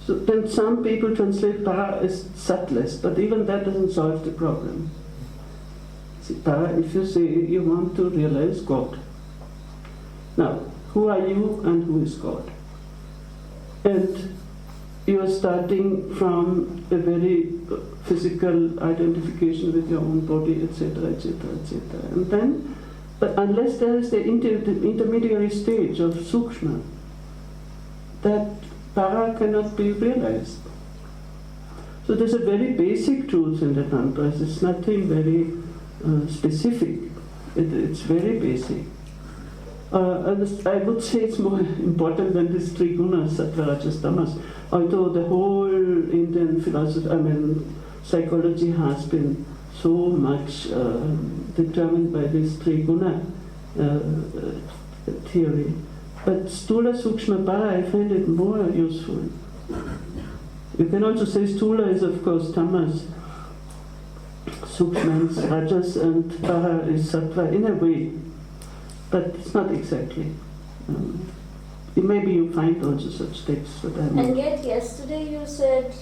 So then some people translate para as subtlest, but even that doesn't solve the problem. See, para, if you say you want to realize God. Now, who are you and who is God? And you are starting from a very physical identification with your own body, etc., etc., etc. And then, but unless there is the intermediary stage of sukshma, that para cannot be realized. So there's a very basic truth in the Tantras. It's nothing very specific. It's very basic. And I would say it's more important than these three gunas, sattva, rajas, tamas. Although the whole Indian philosophy, psychology has been so much determined by this three guna theory. But Sthula, Sukshma, Para, I find it more useful. You can also say Sthula is, of course, tamas, Sukshma is rajas, and Para is sattva, in a way. But it's not exactly. Maybe you find also such texts. But and yet, yesterday you said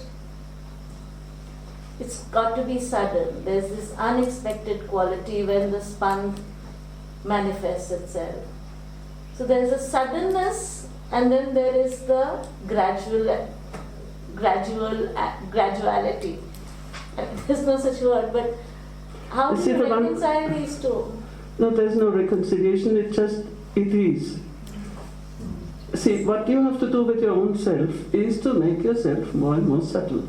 it's got to be sudden. There's this unexpected quality when the spanda manifests itself. So there's a suddenness, and then there is the graduality. There's no such word, but how do you reconcile these two? No, there's no reconciliation, it is. See, what you have to do with your own self is to make yourself more and more subtle.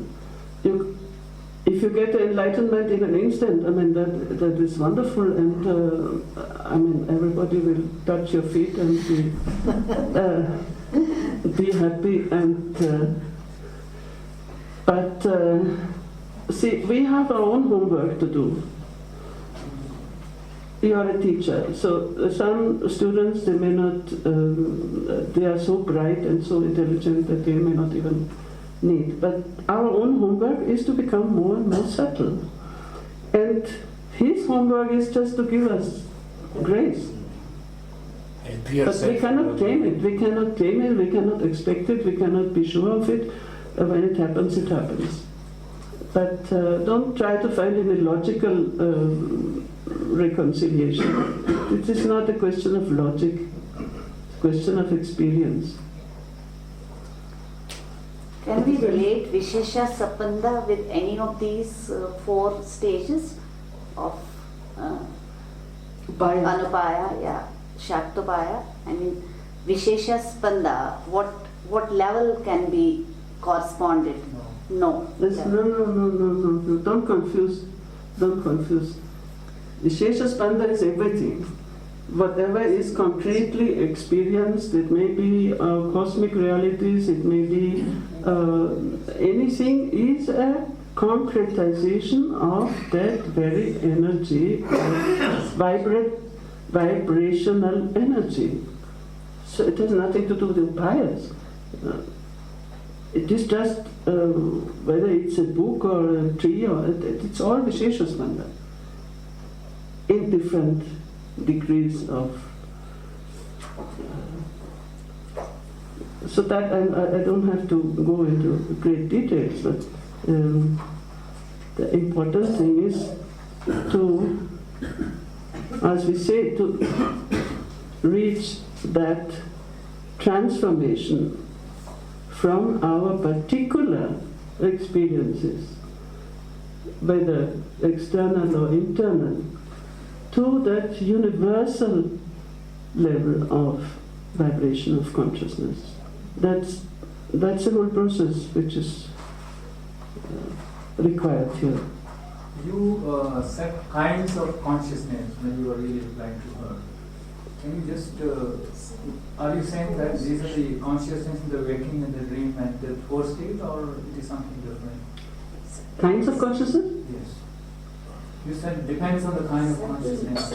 If you get the enlightenment in an instant, that is wonderful, and everybody will touch your feet and be happy. But see, we have our own homework to do. You are a teacher, so some students, they may not, they are so bright and so intelligent that they may not even need. But our own homework is to become more and more subtle. And his homework is just to give us grace. But we cannot claim it, we cannot expect it, we cannot be sure of it. When it happens, it happens. But don't try to find any logical reconciliation. It is not a question of logic, it's a question of experience. Can we relate Vishesha Spanda with any of these four stages of Anupaya, Shaktopaya? I mean, Vishesha Spanda, what level can be corresponded? No. No. Don't confuse. Vishesha Spanda is everything. Whatever is concretely experienced, it may be cosmic realities, it may be anything, is a concretization of that very energy, vibrational energy. So it has nothing to do with upayas. It is just, whether it's a book or a tree, or it's all Vishesha Spanda in different degrees of. So that I don't have to go into great details, but the important thing is to, as we say, to reach that transformation from our particular experiences, whether external or internal, to that universal level of vibration of consciousness. That's the whole process which is required here. You set kinds of consciousness when you are really applying to her. Can you just, are you saying that these are the consciousness in the waking and the dream and the fourth state, or it is something different? Kinds of consciousness? Yes. You said it depends on the kind of consciousness.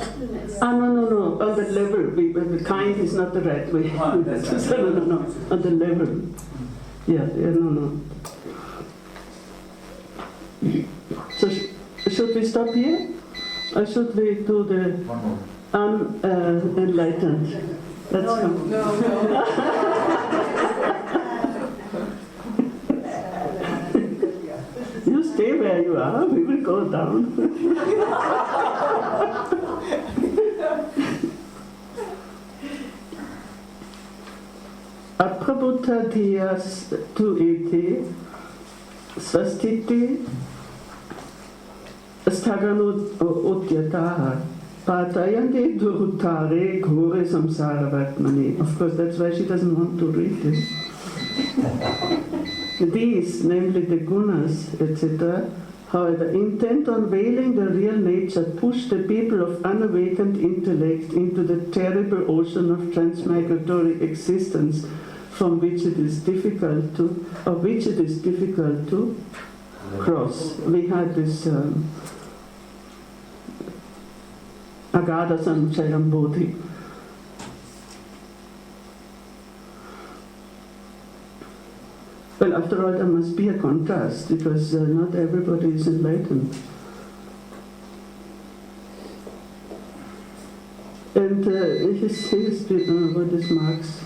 No. On the level, the kind is not the right way. No. On the level. Yeah, no. So should we stop here? Or should we do the unenlightened? Let's come. You stay where you are, we will go down. Aprabhuta dhyas tu ete svastiti sthaganut udyataha patayante durutare ghore samsara vatmani. Of course, that's why she doesn't want to read this. These, namely the gunas, etc., however, intent on veiling the real nature, push the people of unawakened intellect into the terrible ocean of transmigratory existence from which it is difficult to cross. We had this Agada Sanchayam Bodhi. Well, after all, there must be a contrast, because not everybody is enlightened. And here's what is Marx.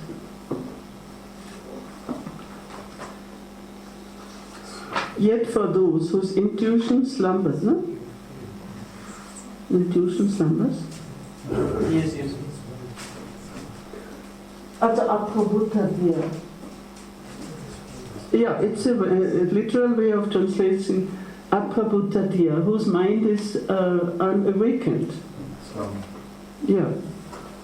Yet for those whose intuition slumbers, no? Intuition slumbers? Yes. At the Aprabhuta Dhya. Yeah, it's a literal way of translating Aprabhuta Dhya, whose mind is unawakened. Yeah.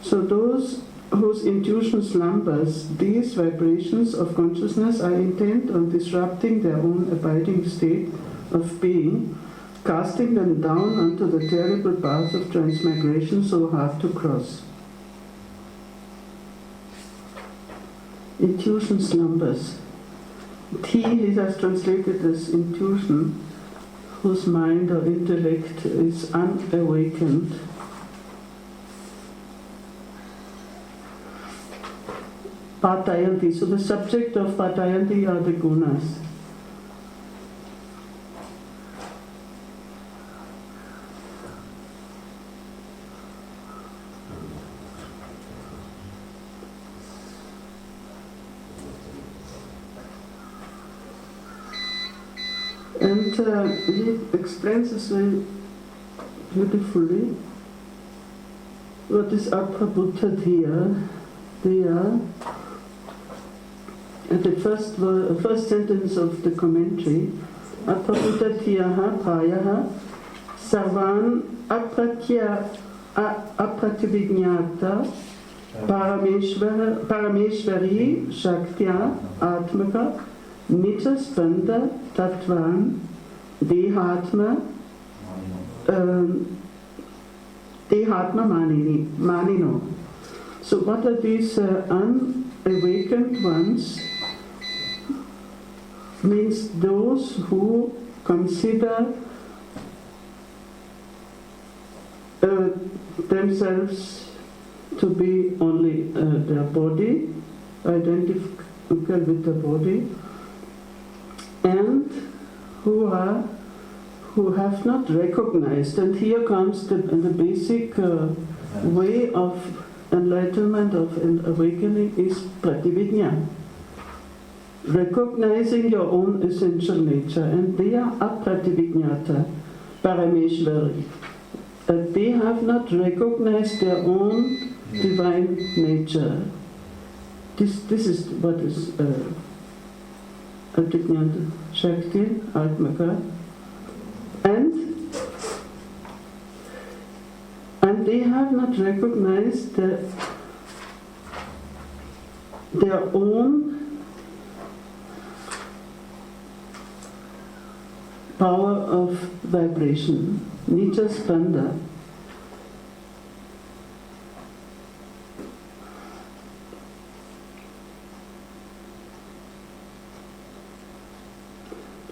So those whose intuition slumbers, these vibrations of consciousness are intent on disrupting their own abiding state of being, casting them down onto the terrible path of transmigration so hard to cross. Intuition slumbers. He has translated as intuition, whose mind or intellect is unawakened. Patayanti. So the subject of Patayanti are the gunas. And he explains this very beautifully. What is Aprabhuta Dhya? At the first sentence of the commentary, Aprabhuta Dhyaha Prayaha Sarvan Aprativignata Parameshvari Shaktya Atmaka Nitya Spanda Tattvan Dehatma Manino. So what are these unawakened ones? Means those who consider themselves to be only their body, identical with the body, and who have not recognized, and here comes the basic way of enlightenment, of awakening, is prativijñā. Recognizing your own essential nature, and they are aprativijñāta, parameshvari. They have not recognized their own divine nature. This is what is Advijñāta Shakti, Atmaka, and they have not recognized their own power of vibration, Nija Spanda.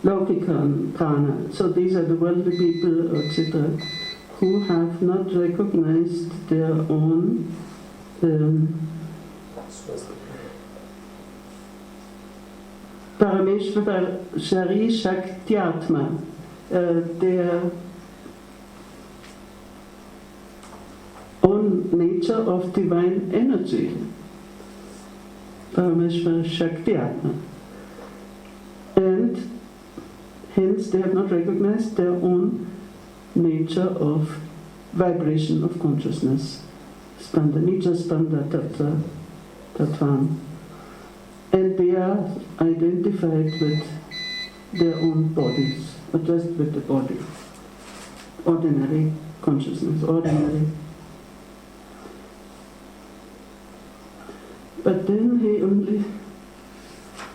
Laukika prana. So these are the worldly people, etc., who have not recognized their own Parameshvara Shari Shaktyatma, their own nature of divine energy. Parameshvara Shaktyatma. And hence they have not recognized their own nature of vibration of consciousness. Spanda, Nija Spanda Tattva, Tattvam. And they are identified with their own bodies, or just with the body. Ordinary consciousness, ordinary. But then he only,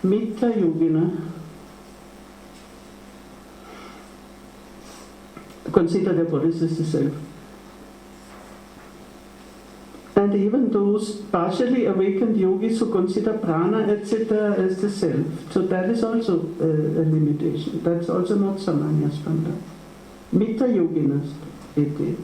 Metta Yogina, consider their bodies as the self. And even those partially awakened yogis who consider prana, etc., as the self. So that is also a limitation. That's also not samanya spanda. Metta yoginas iti.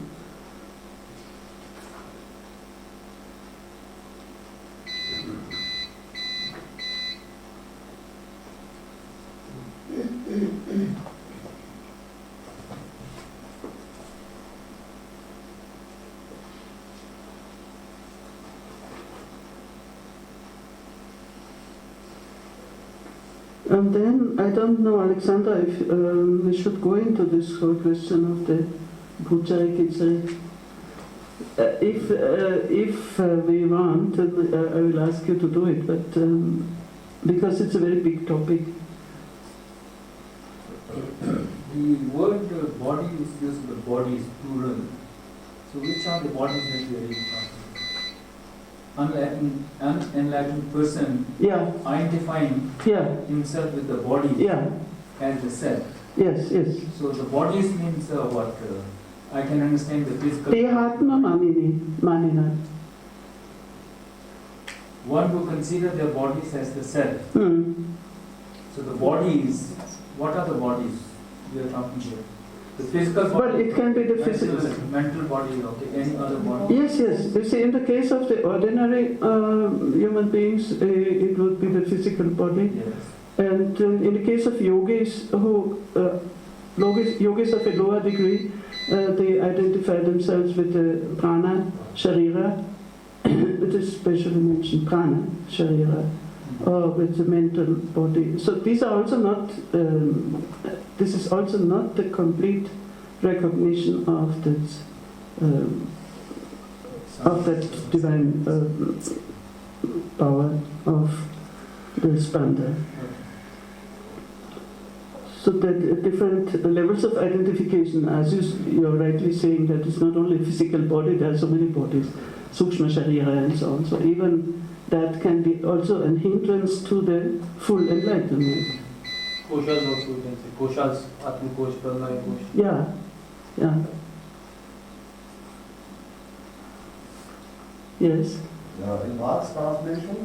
And then, I don't know, Alexandra, if we should go into this whole question of the Bhujari Kichari. If we want, I will ask you to do it, but because it's a very big topic. The word body is used, the body is plural. So which are the bodies that we are really talking about? Unenlightened person identifying himself with the body as the self. Yes, yes. So the bodies means what? I can understand the physical. Dehatma manina. One who consider their bodies as the self. So the bodies, what are the bodies we are talking here? The physical body. Well, it can be the physical. Mental body, okay. Any other body? Yes, yes. You see, in the case of the ordinary human beings, it would be the physical body. Yes. And in the case of yogis, yogis of a lower degree, they identify themselves with the prana, sharira, it is specially mentioned, prana, sharira, or with the mental body. So these are also not, this is also not the complete recognition of that divine power of the Spanda. So that different levels of identification, as you're rightly saying, that it's not only a physical body, there are so many bodies, Sukshma Sharira and so on. So even that can be also a hindrance to the full enlightenment. Koshas also, you can say. Koshas, Atma Kosh, Pranaya Kosh. Yeah, yeah. Yes. In Mark's translation,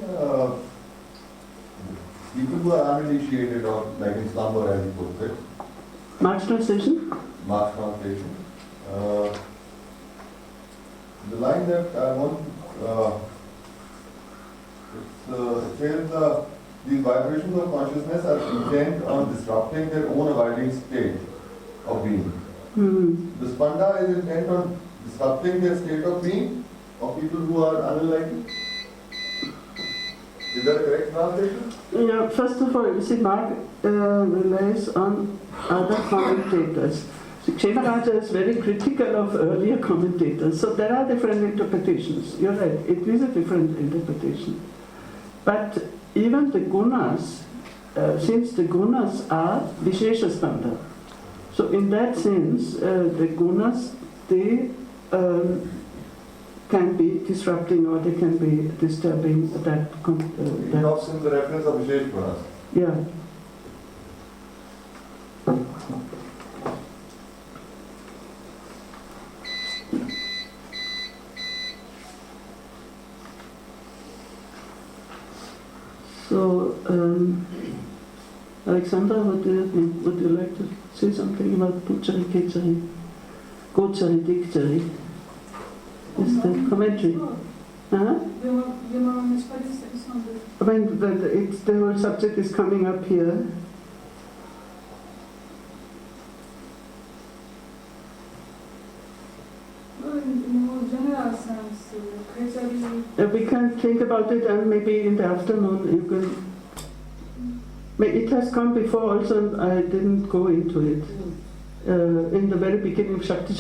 people who are uninitiated or like in slumber, as he puts it. Mark's translation? Mark's translation. The line that I want, it says, these vibrations of consciousness are intent on disrupting their own abiding state of being. The Spanda is intent on disrupting their state of being of people who are unenlightened. Is that a correct translation? Yeah, first of all, you see, Mark relies on other commentators. So Kshemaraja is very critical of earlier commentators, so there are different interpretations. You're right, it is a different interpretation. But even the gunas, since the gunas are Vishesha Spanda, so in that sense, the gunas, they can be disrupting or they can be disturbing that. It talks in the reference of Vishesh gunas. Yeah. So, Alexandra, would you like to say something about Puchari Kechari? Gochari Dikchari is the commentary. Huh? I mean, the whole subject is coming up here. We can think about it, and maybe in the afternoon you can. It has come before also, and I didn't go into it. In the very beginning of Shakti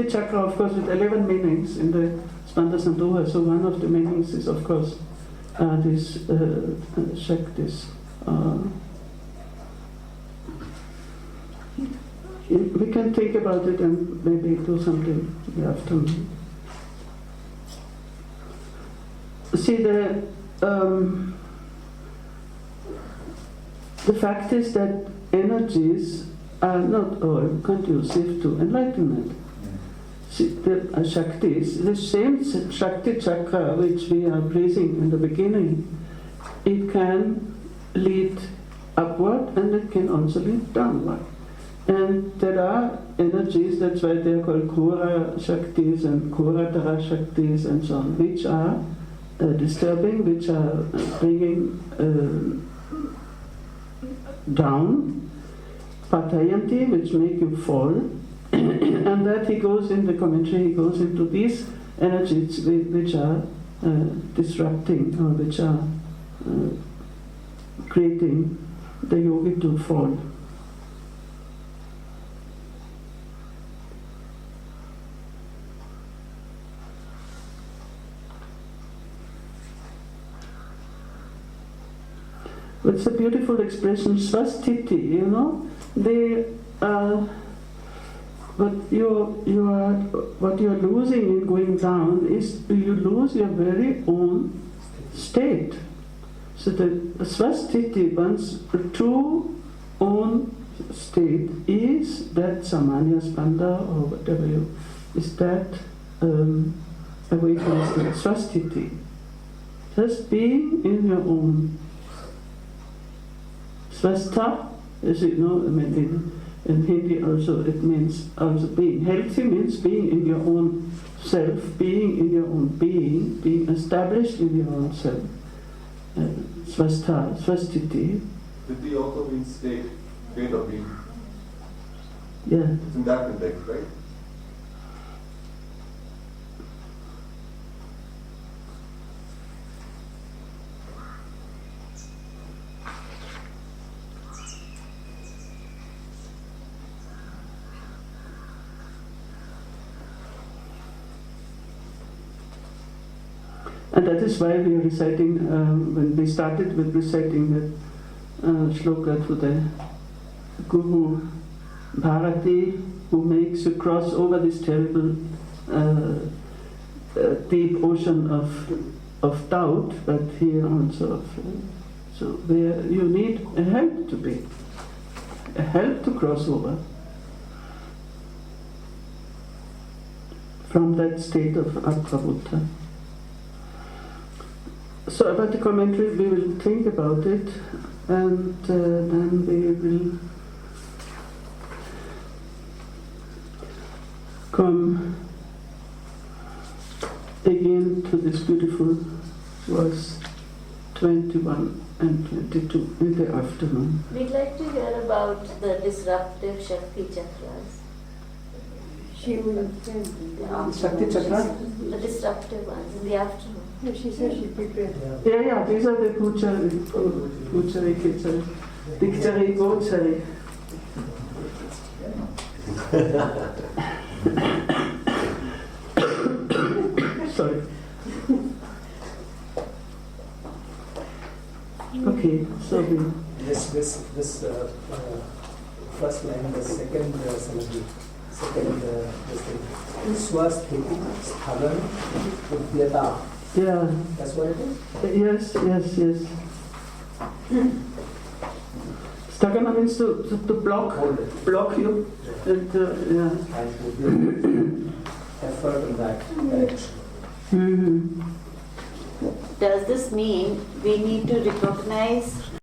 Chakra, of course, with 11 meanings in the Spanda Sandoha. So one of the meanings is, of course, this Shaktis. We can think about it and maybe do something in the afternoon. See, the fact is that energies are not all conducive to enlightenment. See, the Shaktis, the same Shakti Chakra which we are praising in the beginning, it can lead upward and it can also lead downward. And there are energies, that's why they are called Kura Shaktis and Kuratara Shaktis and so on, which are disturbing, which are bringing down, Patayanti, which make you fall. And that he goes in the commentary, he goes into these energies which are disrupting or which are creating the yogi to fall. It's a beautiful expression, swastiti, you know. What you're losing in going down is you lose your very own state. So the swastiti, one's true own state, is that samanya spanda or whatever is that awakening swastiti. Just being in your own. Swastha, as you know, I mean, in Hindi also it means also being. Healthy means being in your own self, being in your own being, being established in your own self. Swastha, swastiti. Sthiti also means state of being. Yeah. It's in that context, right? And that is why we are reciting, when we started with reciting that shloka to the Guru Bharati, who makes you cross over this terrible deep ocean of doubt, but here also. So where you need a help to be, a help to cross over from that state of Aprabuddha. So about the commentary, we will think about it, and then we will come again to this beautiful verse 21 and 22 in the afternoon. We'd like to hear about the disruptive Shakti chakras. She will send Shakti chakra? The disruptive ones in the afternoon. Yeah, she said she prepared. Yeah, these are the Puchari, Kichari, Dikchari, Gochari. Sorry. Okay, so This first line, the second syllable, second this thing. Swasthiti sthalan udyata. yeah, That's what it is? yes. Stakana means to block you, and yeah. And would be effort in that direction. Mm-hmm. Does this mean we need to recognize